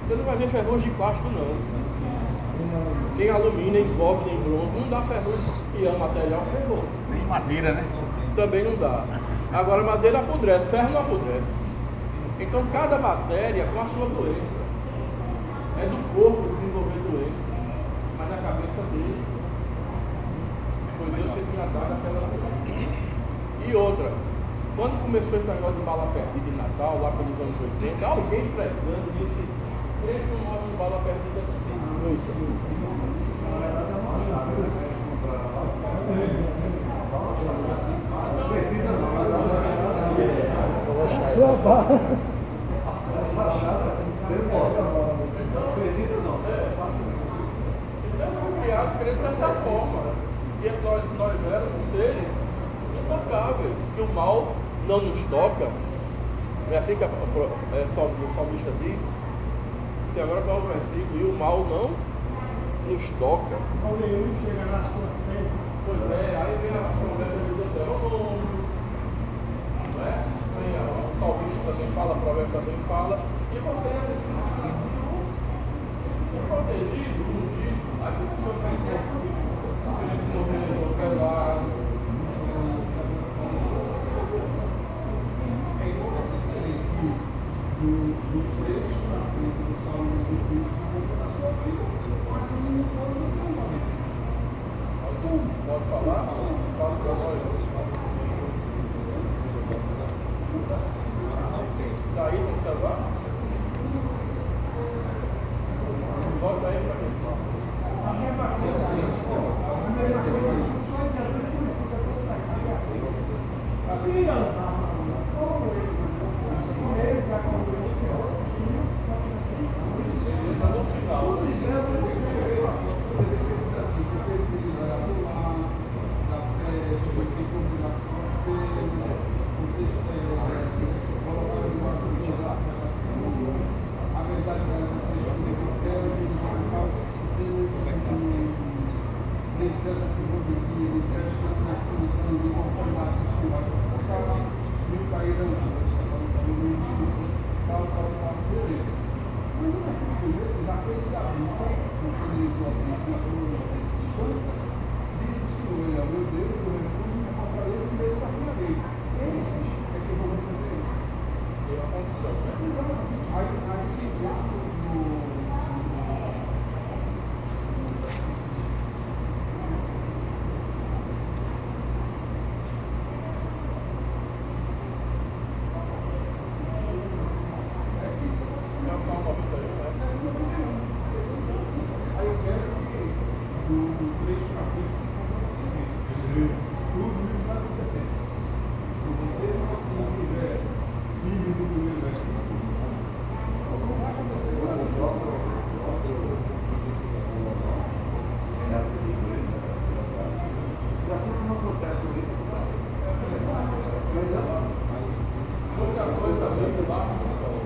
Speaker 1: Você não vai ver ferrugem de plástico, não. Nem alumínio, nem cobre, nem bronze. Não dá ferrugem. E é um material ferroso.
Speaker 7: Nem madeira, né?
Speaker 1: Também não dá. Agora, madeira apodrece, ferro não apodrece. Então, cada matéria com a sua doença. É do corpo desenvolver doenças. Mas na cabeça dele, foi Deus que tinha dado aquela doença. E outra, quando começou esse negócio de bala perdida de Natal, lá pelos anos 80, alguém pregando disse: crente não morre de bala perdida.
Speaker 5: Perdida não, mas as rachadas.
Speaker 4: Sua barra.
Speaker 5: As rachadas demora. As perdidas não.
Speaker 1: Então foi criado crente dessa forma. E nós éramos seres intocáveis, que o mal não nos toca. É assim que o salmista diz. Se agora qual é o versículo? E o mal não nos toca.
Speaker 2: Quando ele chega na sua frente,
Speaker 1: Pois é, aí vem a promessa de Deuteronômio, não é? O salmista também fala, o provérbio também fala, e você necessita ser protegido, ungido. Aí começou a ficar morrendo, pelado.
Speaker 2: do trecho na frente do Salmo de Deus na sua vida, mas não pode ser uma.
Speaker 1: Pode falar? Fala para nós. Está aí no celular? Bota aí para mim.
Speaker 2: A mesma coisa, só que às vezes purifica toda a carga. Se andar como ele já comprou o pior,
Speaker 1: Está no final.
Speaker 2: A verdade é que seja céu nem certo que vou pedir, ele presta na escuridão, de conformar se estiver passar, mil cairão, tal, beleza. Mas o versículo dele, já fez Davi, porque ele na sua distância, diz o Senhor, ele é o meu Deus, o refúgio, minha fortaleza e meio da minha lei. Esses é que eu vou receber.
Speaker 1: Tem uma condição, né?
Speaker 2: Exato. Aí dentro do aí eu quero que do trecho na frente se comprometa. Tudo isso vai acontecer. Se você não tiver filho do primeiro versículo, não vai acontecer.
Speaker 5: Se assim não acontece o livro,
Speaker 1: Muita coisa vem debaixo do sol.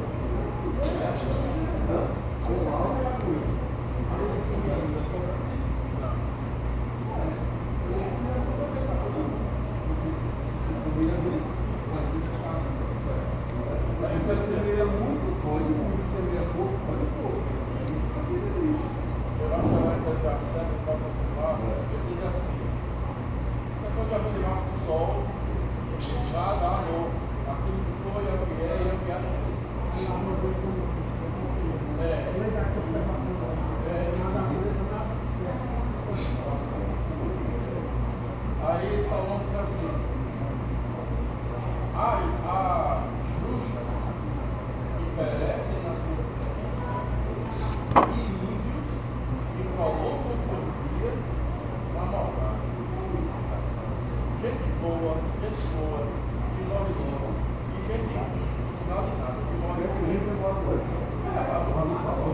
Speaker 2: Você seria muito, pode, seria pouco, pode pouco.
Speaker 1: Eu acho que ela vai dar certo para confirmar. Ele diz assim: quando já vem debaixo do sol, nada há novo. Aquilo que foi, é o que é e é o que há de ser. Aí Salomão diz assim: há justos que perecem na sua justiça e ímpios que colocam seus dias na maldade. Gente boa, que morre logo, e gente injusta, no final de nada, que morre logo.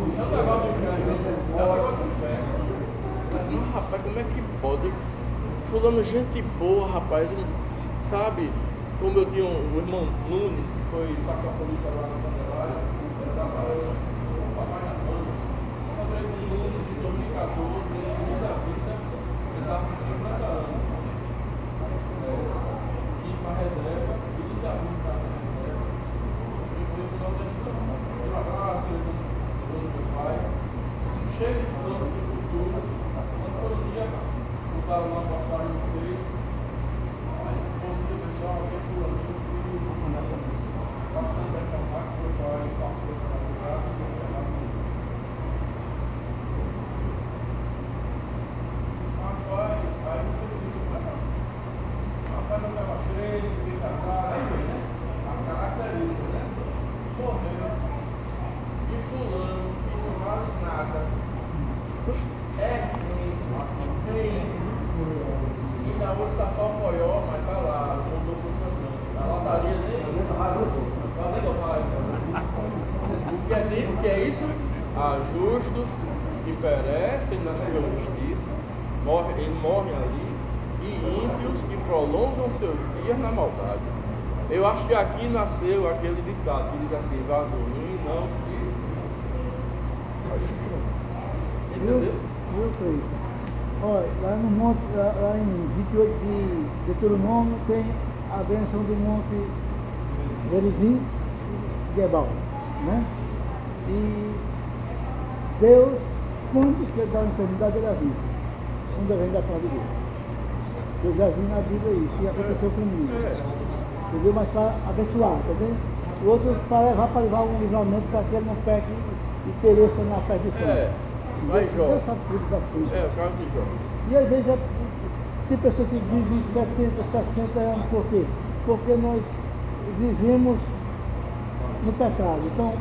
Speaker 1: Isso é um negócio do inferno, é um negócio do inferno. Mas, rapaz, como é que pode fulano, gente boa, rapaz, sabe? Como eu tinha o irmão Nunes, que foi saxofonista lá na Candelária, ele trabalhou com o papai na banda. Eu trabalhei com o Nunes em 2014, ele no meio da vida, ele estava com 50 anos. E para reserva, e ele da vida estava na reserva. E foi no Nordestão. Um abraço, ele do meu pai. Cheio de planos de futuro. Quando foi o dia, botaram lá a postagem no Face. Aí esse povo do pessoal, aqui é fulaninho, filho, passando a informar que meu pai partiu essa madrugada e eu ia lá no rapaz, aí você fica, rapaz não estava cheio, bem casado, aí vem, né? As características, né? Morreu. E fulano, que não vale nada. É ruim. E na outra está só o coió, mas tá lá, não estou funcionando. A lotaria nem. Fazendo raiva. O que é dito que é isso? Há justos que perecem na sua justiça, eles morrem ali, e ímpios que prolongam seus dias na maldade. Eu acho que aqui nasceu aquele ditado que diz assim: vaso ruim não se. Entendeu?
Speaker 4: Viu, Cleiton? Olha, lá no monte, lá em 28 de Deuteronômio tem a bênção do monte Gerizim e Gebal, né? E Deus, quando quer dar enfermidade, ele avisa. Quando vem da parte de Deus. Eu já vi na Bíblia isso, e aconteceu comigo. Entendeu? Mas para abençoar, entendeu? O outro para levar um livramento para que ele não peque e pereça na perdição.
Speaker 1: Vai, Jó.
Speaker 4: Deus sabe tudo das coisas.
Speaker 1: O caso de Jó.
Speaker 4: E às vezes tem pessoas que vivem 70, 60 anos, por quê? Porque nós vivemos no pecado. Então,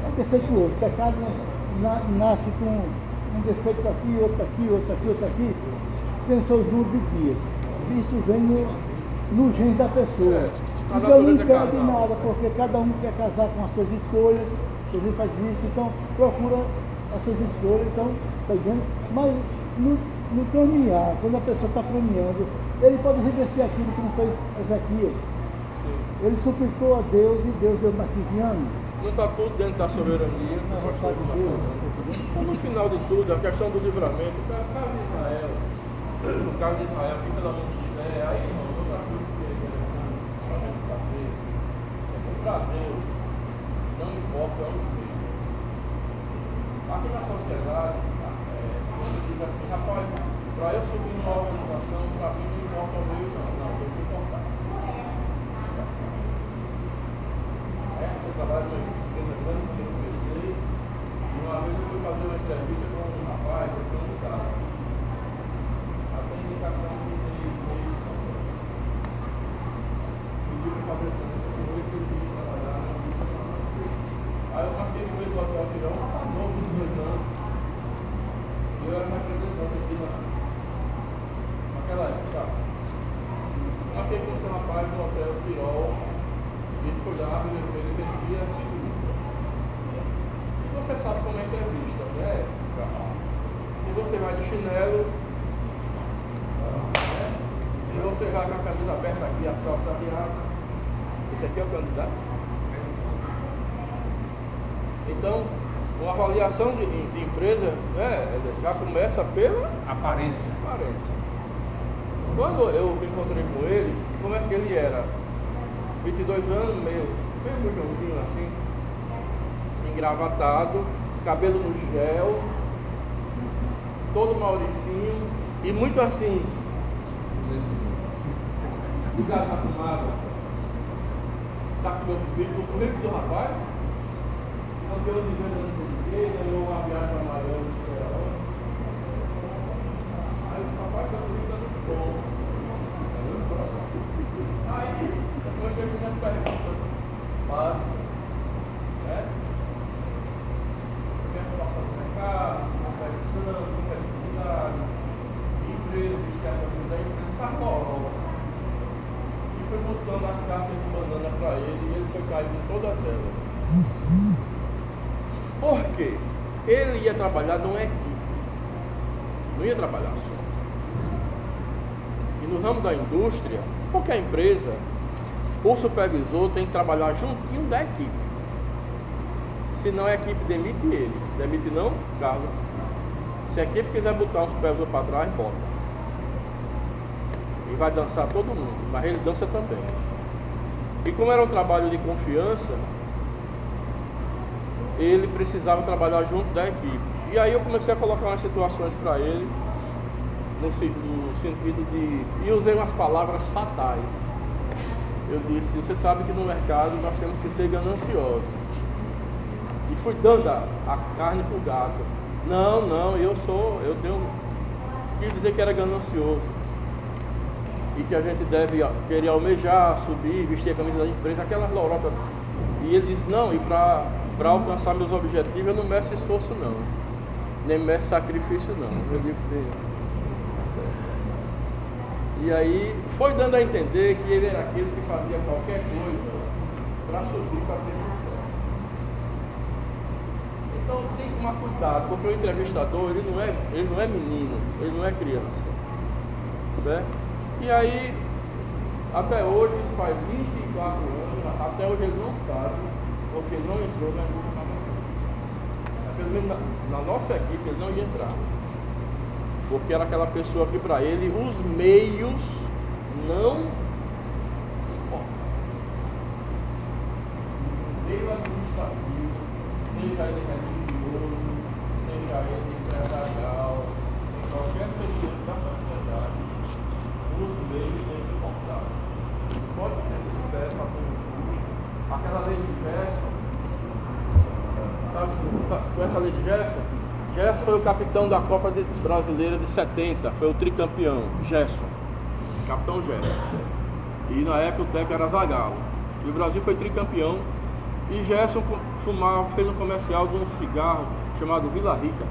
Speaker 4: é defeituoso. O pecado nasce com um defeito aqui, outro aqui, outro aqui, outro aqui. Pensou os números de dias. Isso vem no gene da pessoa. Então não impede nada, porque cada um quer casar com as suas escolhas, ele faz isso, então procura as suas escolhas, então, tá vendo? Mas no caminhar, quando a pessoa está caminhando, ele pode reverter aquilo que não fez Ezequias. Ele suplicou a Deus e Deus deu mais 15 anos.
Speaker 1: Não está tudo dentro da soberania.
Speaker 4: Na vontade de Deus.
Speaker 1: Então, no final de tudo, a questão do livramento, o caso de Israel, que pela mão de Esther, aí, irmão, outra coisa que é interessante para a gente saber, é que para Deus não importa os meios. Aqui na sociedade, se você diz assim, rapaz, para eu subir numa organização, para mim não importa o meio, não, tem que importar. Você trabalha numa empresa grande, como eu comecei, e uma vez eu fui fazer uma entrevista com um rapaz, eu fui um cara. Até indicação de meio de São Paulo. Pediu para fazer entrevista com ele, que ele quis trabalhar na organização. Aí eu marquei com ele do Hotel Pirão, novo de 2 anos. E eu era representante aqui naquela época. Marquei com esse rapaz no Hotel Pirol. Ele foi lá, ele vendia seguro. E você sabe como é entrevista, né? Se você vai de chinelo, né? Se você vai com a camisa aberta aqui, as calças arriadas, esse aqui é o candidato. Então, uma avaliação de empresa, né, já começa pela
Speaker 5: Aparência.
Speaker 1: Quando eu me encontrei com ele, como é que ele era? 22 anos, meio Joãozinho assim, engravatado, cabelo no gel, todo mauricinho e muito assim, ligado na tomada. Tá com o currículo do rapaz, campeão de venda não sei de quê, ganhou uma viagem para Miami, não sei aonde. Aí o rapaz tá currículo muito bom. Aí, eu comecei com minhas perguntas básicas, né? Como é a situação do mercado, competição, competitividade, empresa, descarga da empresa, sacolou. E foi botando as cascas de banana para ele e ele foi caindo em todas elas. Por quê? Ele ia trabalhar numa equipe, não ia trabalhar só. que no ramo da indústria, qualquer empresa, o supervisor tem que trabalhar juntinho da equipe. Senão a equipe demite ele. Demite não, Carlos? Se a equipe quiser botar um supervisor para trás, bota. E vai dançar todo mundo, mas ele dança também. E como era um trabalho de confiança, ele precisava trabalhar junto da equipe. E aí eu comecei a colocar umas situações para ele, no sentido de... E usei umas palavras fatais. Eu disse, você sabe que no mercado nós temos que ser gananciosos. E fui dando a carne pro gato. Não, eu quis dizer que era ganancioso. E que a gente deve querer almejar, subir, vestir a camisa da empresa, aquelas lorotas. E ele disse, não, e para alcançar meus objetivos eu não meço esforço não. Nem meço sacrifício não. Eu disse, tá certo. E aí foi dando a entender que ele era aquele que fazia qualquer coisa para subir, para ter sucesso. Então tem que tomar cuidado, porque o entrevistador ele não é menino, ele não é criança, certo? E aí, até hoje, isso faz 24 anos, até hoje ele não sabe, porque não entrou na indústria farmacêutica. Pelo menos na nossa equipe ele não ia entrar, porque era aquela pessoa que para ele os meios não importam. Meio administrativo, seja ele religioso, seja ele empresarial, em qualquer segmento da sociedade, os meios têm que importar. Pode ser sucesso a todo custo. Aquela lei de Gerson, com essa lei de Gerson, Gerson foi o capitão da Copa Brasileira de 70, foi o tricampeão, Gerson, capitão Gerson. E na época o técnico era Zagallo. E o Brasil foi tricampeão. E Gerson fez um comercial de um cigarro chamado Vila Rica.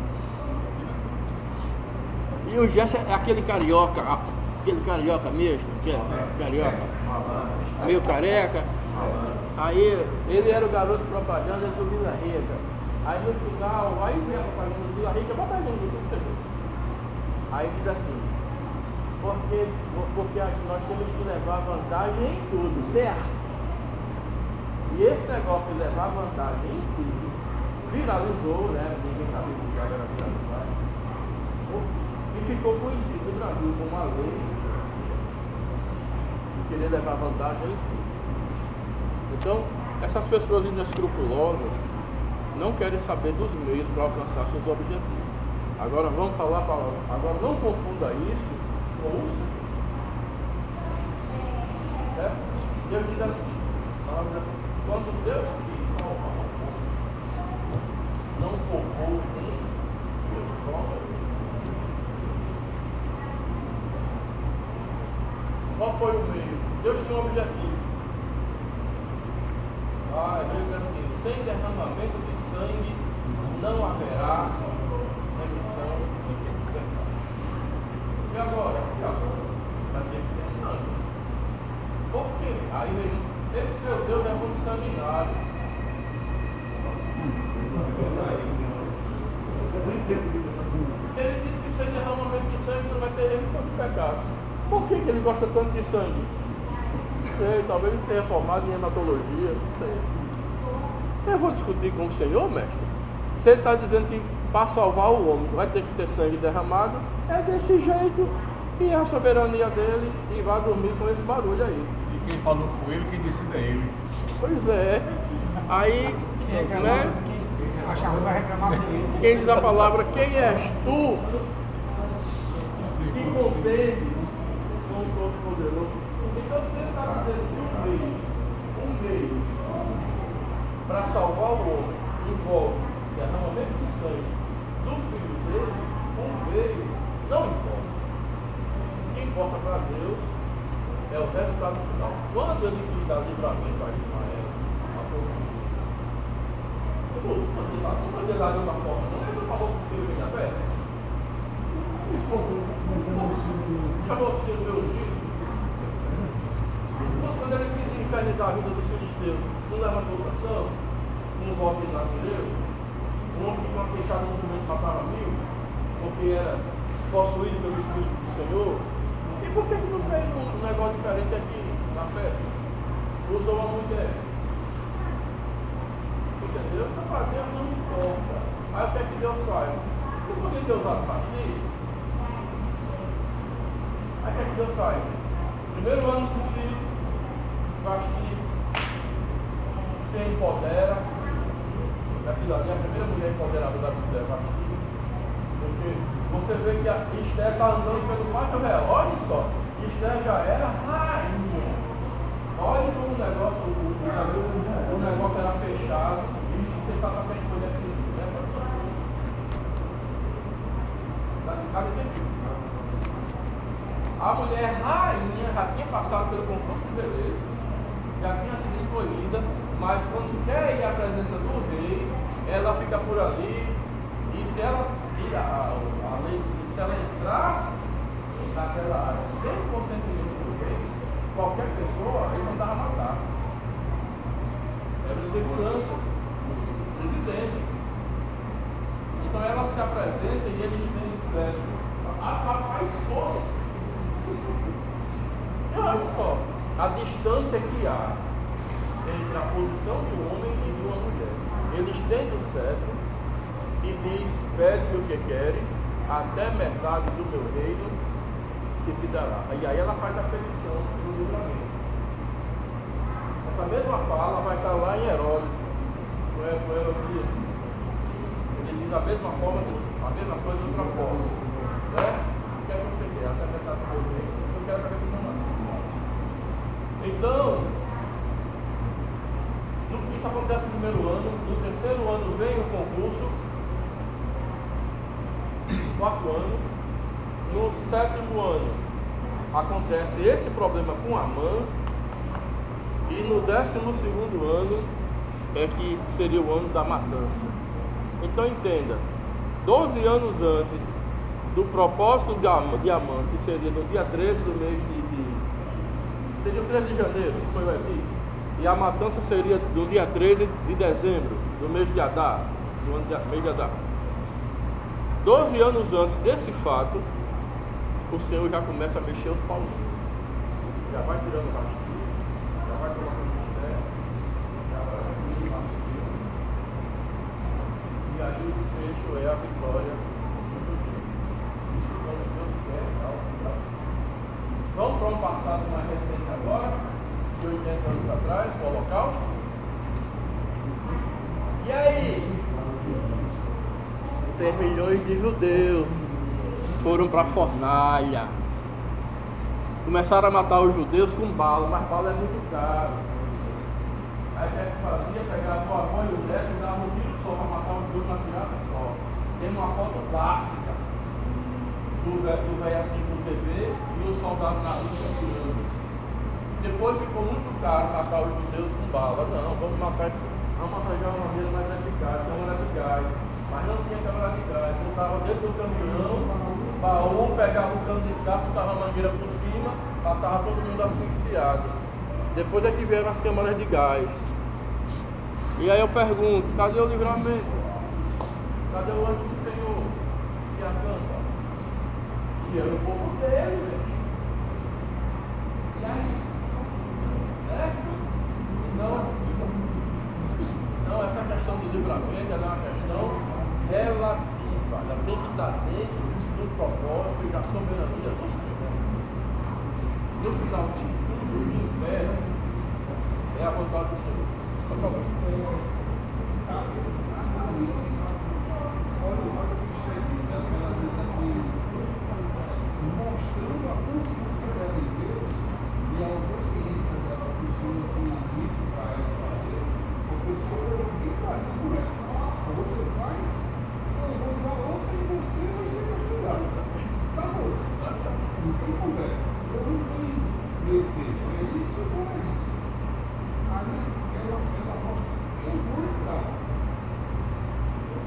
Speaker 1: E o Gerson é aquele carioca mesmo, que é carioca, meio careca. Aí ele era o garoto propaganda do Vila Rica. Aí no final, aí vem a propaganda do Vila Rica, bota aí no YouTube, você vê. Aí diz assim, porque nós temos que levar vantagem em tudo, certo? E esse negócio de levar vantagem em tudo viralizou, né? Ninguém sabia o que era viralizar. E ficou conhecido no Brasil como a lei de querer levar vantagem em tudo. Então, essas pessoas inescrupulosas não querem saber dos meios para alcançar seus objetivos. Agora vamos falar a palavra. Agora não confunda isso com o segredo. Certo? Deus diz assim, quando Deus quis salvar o povo, não poupou nem seu próprio. Qual foi o meio? Deus tinha um objetivo. Deus diz assim, sem derramamento de sangue não haverá remissão de pecado. E agora? Vai ter que ter sangue. Por quê? Aí vem, esse seu Deus é muito sanguinário. Ele disse que sem derramamento de sangue não vai ter remissão de pecado. Por que ele gosta tanto de sangue? Não sei, talvez ele seja formado em hematologia, não sei. Eu vou discutir com o Senhor, mestre. Se ele está dizendo que para salvar o homem vai ter que ter sangue derramado, é desse jeito. E é a soberania dele e vai dormir com esse barulho aí.
Speaker 7: E quem falou foi ele, quem decide é ele.
Speaker 1: Pois é. Aí, né?
Speaker 7: Vai reclamar com ele.
Speaker 1: Quem diz a palavra, quem és tu que contende com o Todo-Poderoso? Então, se ele está dizendo que um meio para salvar o homem envolve derramamento de sangue do filho dele, um meio não importa. O que importa para Deus é o resultado final. Quando ele quis dar livramento a Ismael, a povo, não foi lá de uma forma, não. Ele falou que você veio da peça. Chamou o filho do meu filho. Quando ele quis infernizar a vida dos filisteus, não levantou sanção, não volta de Nazireiro, um homem que com uma queixada no jumento matava 1000, porque era possuído pelo Espírito do Senhor. E por que não fez um negócio diferente aqui na festa? Usou uma mulher. Entendeu? Então, para Deus não importa. Aí o que é que Deus faz? Você podia ter usado pastilha? Aí o que é que Deus faz? Primeiro ano do ciclo, pastilha, se empodera. Aquilo ali, a primeira mulher empoderada da Bíblia é pastilha. Porque você vê que a Esther está andando pelo quarto real. Olha só, Esther já era rainha. Olha como o negócio era fechado. E você sabe para quem foi esse livro, né? A mulher rainha já tinha passado pelo concurso de beleza, já tinha sido escolhida, mas quando quer ir à presença do rei, ela fica por ali. E se ela, a lei diz, se ela entrasse naquela área sem consentimento do rei, qualquer pessoa ele mandava matar. Eram os seguranças, o presidente. Então ela se apresenta e eles têm certo. A esposa. E olha só, a distância que há entre a posição de um homem e de uma mulher. Ele estende o cetro e diz: pede-me o que queres, até metade do meu reino se te dará. E aí ela faz a petição do livramento. Essa mesma fala vai estar lá em Herodes, com Herodias. Ele diz a mesma forma, a mesma coisa de outra forma. Né? O que é que você quer? Até metade do meu reino. Eu quero a cabeça do meu. Então, isso acontece no primeiro ano. No terceiro ano vem o concurso. Quarto ano. No sétimo ano acontece esse problema com Amã. E no 12º ano é que seria o ano da matança. Então entenda, 12 anos antes do propósito de Amã, que seria no dia 13 do mês seria o 13 de janeiro, que foi o Edito, e a matança seria no dia 13 de dezembro, do mês de Adar, mês de Adar. 12 anos antes desse fato, o Senhor já começa a mexer os pauzinhos. Já vai tirando o rastilho, já vai colocando o mistério, já vai tirando o rastilho. E aí o desfecho é a vitória do judeu. Isso como Deus quer, tal. Vamos para um passado mais recente agora, de 80 anos atrás, o Holocausto. E aí? 6 milhões de judeus foram para a fornalha. Começaram a matar os judeus com bala, mas bala é muito caro. Aí o que se fazia? Pegava o avô e o neto e dava um tiro só para matar os dois na tirada só. Tem uma foto clássica do velho assim com o bebê e o soldado na lista atirando. Depois ficou muito caro matar os judeus com bala. Não, vamos arranjar uma maneira mais eficaz, câmara de gás. Mas não tinha câmara de gás. Botava dentro do caminhão, baú, pegava o cano de escape, botava a mangueira por cima, matava todo mundo asfixiado. Depois é que vieram as câmaras de gás. E aí eu pergunto, cadê o livramento? Cadê o anjo do Senhor? Se acampa. E era o povo dele, gente. E aí? Certo? Não, essa questão do livramento é uma questão relativa. Ela tem que estar dentro do propósito e da soberania do Senhor. No final de tudo, o que espera é a vontade do Senhor. Por favor.
Speaker 5: Mostrando a confiança dela em Deus e a obediência dela para o Senhor que dito para ela fazer, porque o Senhor foi muito ali com ela. Então você faz, eu vou usar outra e você vai ser castigado. Acabou. Não tem conversa. Eu não tenho meu Deus. É isso ou não é isso? Aí ela mostra, eu vou entrar.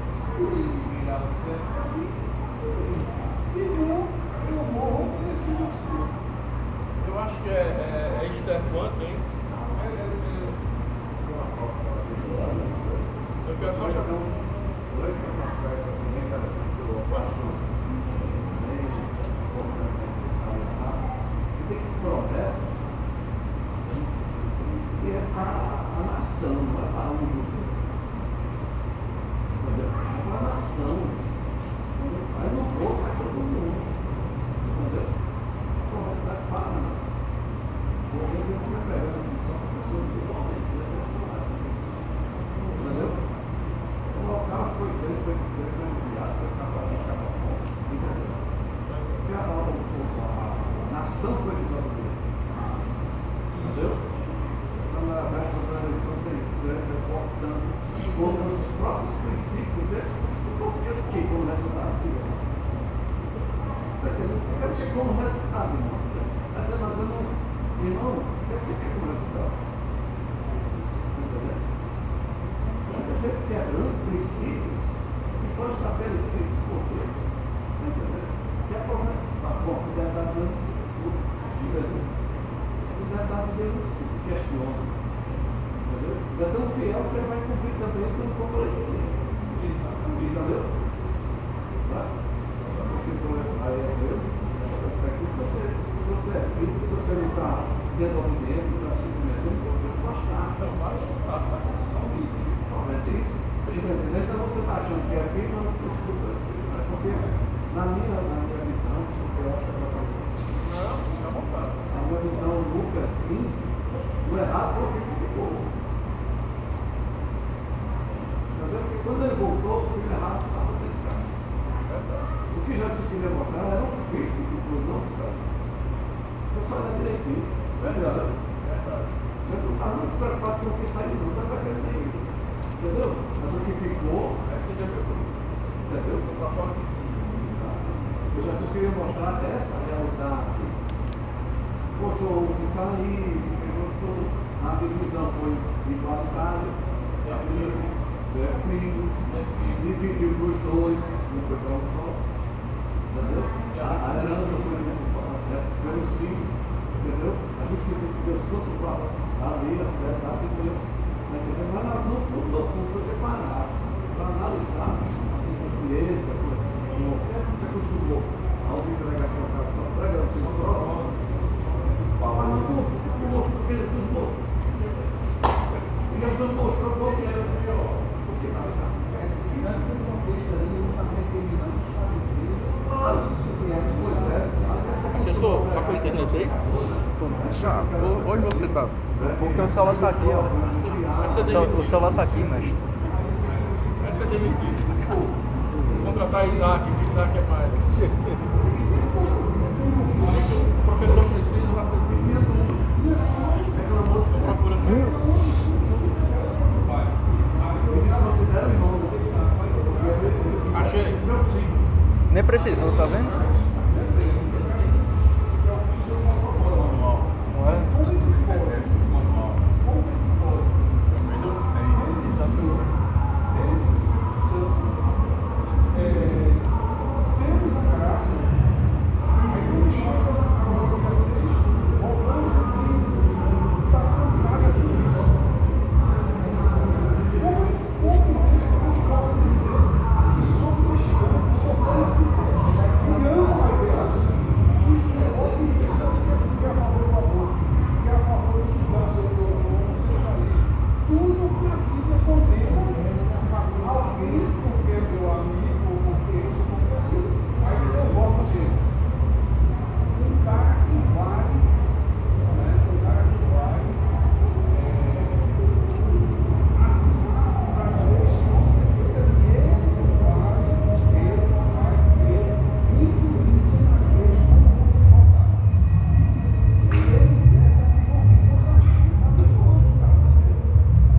Speaker 5: Se ele virar o certo para mim, se não, eu morro obedecendo ao Senhor.
Speaker 1: Eu acho que é Esther quanto, hein? Eu quero só chamar
Speaker 5: Dois que eu aspecto assim, bem interessante que eu acho bem importante pensar
Speaker 2: Está entendendo? Você quer ter como resultado, irmão. Mas eu não. Irmão, o que você quer como resultado? Está entendendo? Muita gente quebrando princípios que foram estabelecidos por Deus. Está entendendo? Que é problema. Bom, a fidelidade de Deus não se discute. Entendeu? A fidelidade de Deus não se questiona. Entendeu? Ele é tão fiel que ele vai cumprir também quando for para ele. Entendeu? Tá? Você põe aí a Deus, nessa perspectiva, se você é filho, se você não está sendo obediente, não está se submetendo, você não vai estar. Somente isso. Então você está achando que é filho, mas não desculpa. Porque na minha visão, eu acho que a minha visão, Lucas 15, o errado foi o filho que ficou. Entendeu? Porque quando ele voltou, o filho errado estava dentro de casa. O que Jesus queria mostrar era um filho que ficou, não que saiu. Então só era direitinho. Verdade. Eu não estava muito preocupado com o que saiu, não estava querendo nem isso. Entendeu? Mas o que ficou, entendeu? Exato. Porque Jesus queria mostrar essa realidade. Mostrou o que saiu, mostrou a divisão foi igualitária. Filho, dividiu para os dois, não foi para um só. Entendeu? A herança foi pelos filhos, entendeu? A justiça de Deus contemplava a lei, a fidelidade de Deus. Entendeu? Mas no fundo, se você parar para analisar a circunferência, como você acostumou a ouvir pregação, só prega o seu prova, mas não mostrou que ele se mudou. E Jesus mostrou como ele era pior. Porque na verdade,
Speaker 6: Naquele contexto ali, ele está determinando os fariseus. Isso que é.
Speaker 2: pois é.
Speaker 1: Assessor, só para eu entender.
Speaker 3: Já.
Speaker 1: Onde você está?
Speaker 3: Porque o celular está aqui, ó. O celular está aqui, mestre.
Speaker 1: Essa é demitido. Contratar Isaac, que Isaac é mais. O professor precisa, o assassino. Estou procurando.
Speaker 2: Eles consideram irmão, porque ele diz
Speaker 1: Achei.
Speaker 2: assim, meu filho.
Speaker 3: Nem precisou, tá vendo? Não é?
Speaker 5: Temos a graça, aí quando chega a Lucas 6, voltamos aqui, está nada disso. Como você pode dizer que sou cristão, que sou filho de Deus, que amo a Deus, e outras pessoas que é a favor do aborto, que é a favor do homossexualismo, tudo que a Bíblia condena, alguém, porque é meu amigo, ou porque eu sou companheiro, aí eu volto dele. Um cara que vai, assinar para leis que vão ser feitas e ele não vai ter influência na igreja, como vão ser votadas. Ele exerce a convívio contra mim, não tem outro para fazer.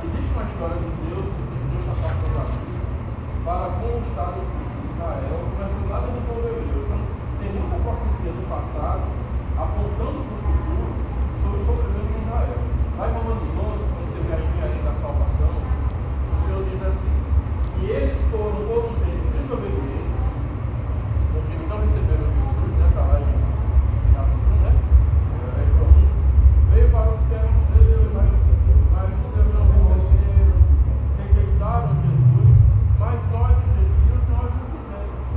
Speaker 1: Existe uma história de Deus que Deus está passando aqui para com o Estado de Israel. Israel, começando lá do povo hebreu. Então, tem muita profecia do passado apontando para o futuro sobre o sofrimento de Israel. Lá em Romanos 11, quando você vê a engenharia da salvação, o Senhor diz assim: que eles foram por um tempo desobedientes, porque eles não receberam Jesus, né? Está lá em Atos 1, né? Veio para os que eram seus, mas os seus não receberam, rejeitaram Jesus, mas nós, os gentios, nós o fizemos.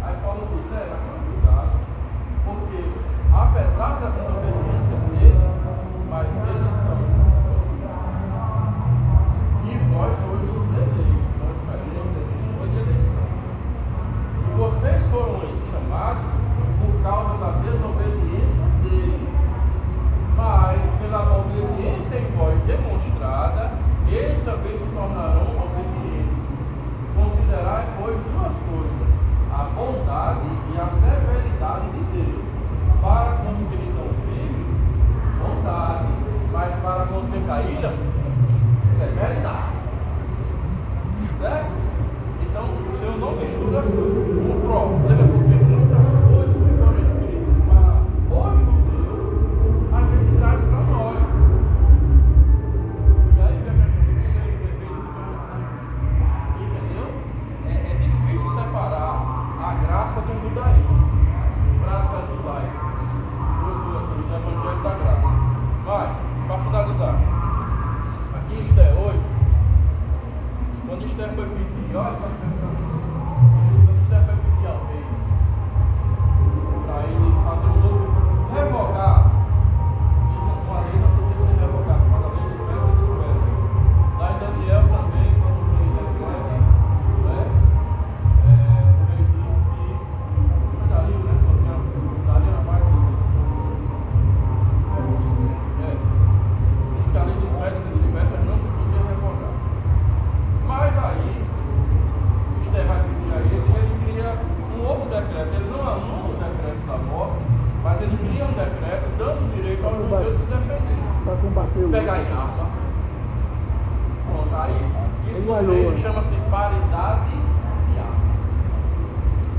Speaker 1: Aí Paulo diz: mas cuidado, porque apesar da desobediência deles, mas eles são os escolhidos. E vós sois os eleitos, a diferença entre escolha e eleição. E vocês foram chamados por causa da desobediência deles, mas pela obediência em vós demonstrada, eles também se tornarão obedientes. Considerai, pois, duas coisas: a bondade e a severidade de Deus. Para com os que estão firmes, bondade, mas para com os que caíram, severidade. Certo? Então, o Senhor não mistura as coisas. O problema é porque muitas coisas que foram escritas para o judeu, a gente traz para nós. E aí vem a gente entendeu? É difícil separar a graça do judaísmo, prática judaica, do Evangelho da Graça. Mas, para finalizar, aqui em Esté 8, quando Esté foi pedir, olha essa pensão, quando Esté foi pedir ao rei, para ele fazer um novo, revogar, e uma lei não podia ser revogada, mas a lei dos medos e dos persas. Lá em Daniel também, quando o rei declara, o rei diz que, foi Dario, né? Dario era mais. Diz que a lei dos medos e dos persas não se podia revogar. Mas aí, Esté vai pedir a ele, e ele cria um outro decreto. Ele não anula o decreto da morte, mas ele cria um decreto dando direito ao judeu de se defender.
Speaker 4: Para combater o
Speaker 1: Pegar em arma. Pronto, aí isso no
Speaker 4: Ele
Speaker 1: reino chama-se paridade de armas.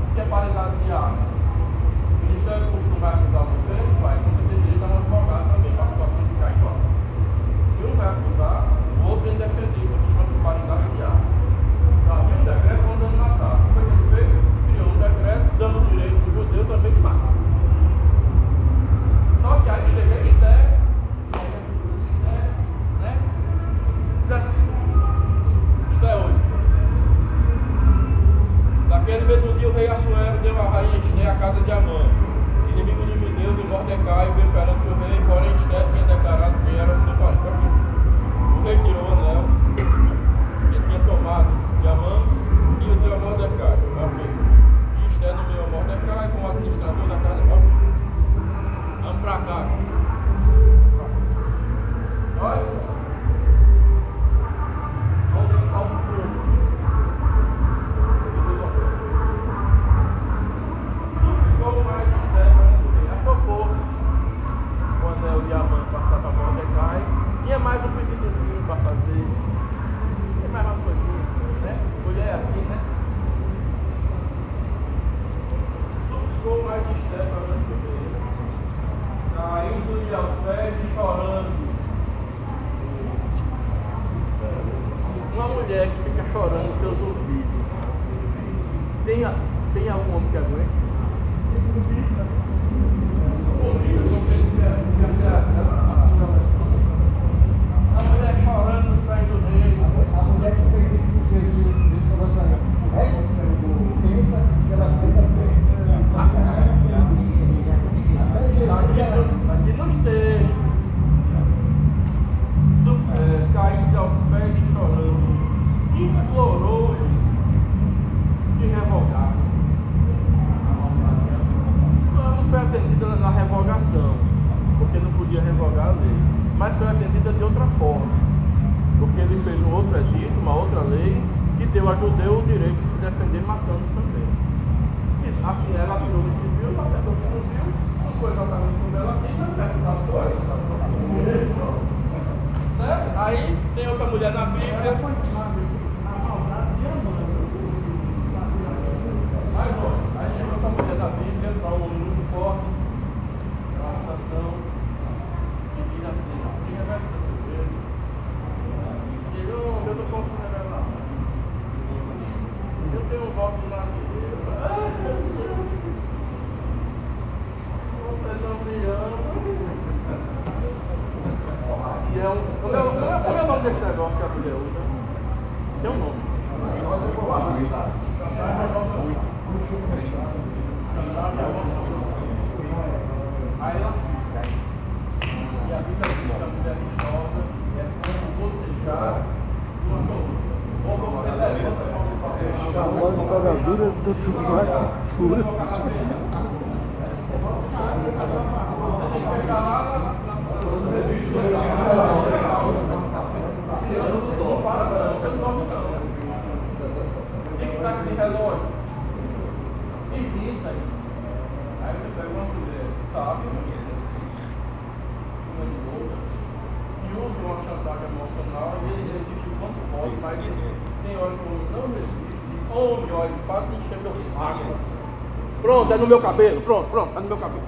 Speaker 1: O que é paridade de armas? O Ministério Público vai acusar você, vai, então você tem direito a um advogado também para a situação de ficar em prova. Se um vai acusar, o outro tem que defender. Isso aqui chama-se paridade de armas. Então havia um decreto mandando matar. O que ele fez? Criou um decreto dando direito ao judeu também de matar. Só que aí chega Esté, né? Diz assim, Esté 8. Naquele mesmo dia o rei Assuero deu à rainha Esté a casa de Amã, inimigo dos judeus, e Mordecai veio perante o rei, porém Esté tinha declarado quem era o seu parente. O rei tirou o anel que tinha tomado de Amã e o deu a Mordecai. Ok. E Esté nomeou a Mordecai como administrador da casa de Amã. Vamos pra cá. Nós vamos dedicar um pouco. Suplicou mais Esté perante o rei. Achou pouco o anel de Amã passar para Mordecai. Tinha mais um pedidozinho para fazer. Tem mais umas coisinhas, né? Mulher é assim, né? Suplicou mais Esté perante o rei, caindo-lhe aos pés e chorando. Uma mulher que fica chorando nos seus ouvidos. Tem algum homem que aguenta? A mulher chorando nos pés do rei.
Speaker 6: A mulher que fez isso no dia de Deus falou assim: o resto do tempo ela
Speaker 1: Aqui nos textos, caindo aos pés e chorando, implorou-lhes que revogasse. Ela não foi atendida na revogação, porque não podia revogar a lei, mas foi atendida de outra forma, porque ele fez um outro edito, uma outra lei, que deu a judeu o direito de se defender matando também. E assim ela virou no que viu, o sacerdote não viu, não foi exatamente como ela quis, mas o resultado foi. Certo? Aí tem outra mulher na Bíblia. Aí
Speaker 4: A bola de pedra dura, do tudo mais fura.
Speaker 1: Tem que estar aquele relógio. Irrita. Aí você pega uma mulher sábia, uma de outra, e usa uma chantagem emocional e ele resiste o quanto pode, mas tem hora que o homem não resiste, diz, homem, olha, para de encher meu saco. Pronto, é no meu cabelo, pronto, é no meu cabelo.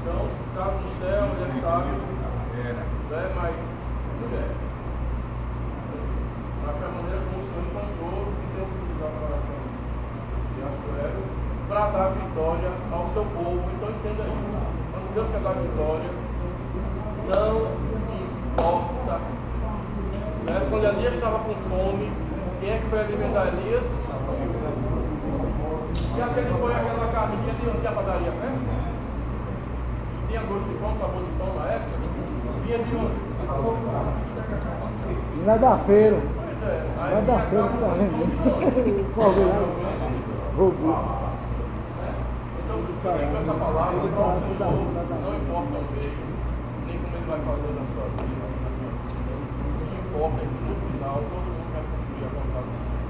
Speaker 1: Então, caso no céu, ele sabe, né, mas mulher. Mas foi a maneira como o Senhor encontrou de sensibilizar o coração de Assuero para dar vitória ao seu povo. Então entenda isso. Quando Deus quer dar vitória, não importa. Certo? Quando Elias estava com fome, quem é que foi alimentar Elias? E aquele boi, aquela carninha ali, não tinha padaria perto? Tinha gosto de pão, sabor de pão na época? Vinha de onde?
Speaker 4: Não é da feira.
Speaker 1: Pois é.
Speaker 4: Não é da feira que tá vendendo. Robusto.
Speaker 1: Então, com essa palavra, o Senhor não importa o meio, nem como ele vai fazer na sua vida. O que importa é que no final todo mundo vai cumprir a vontade do Senhor.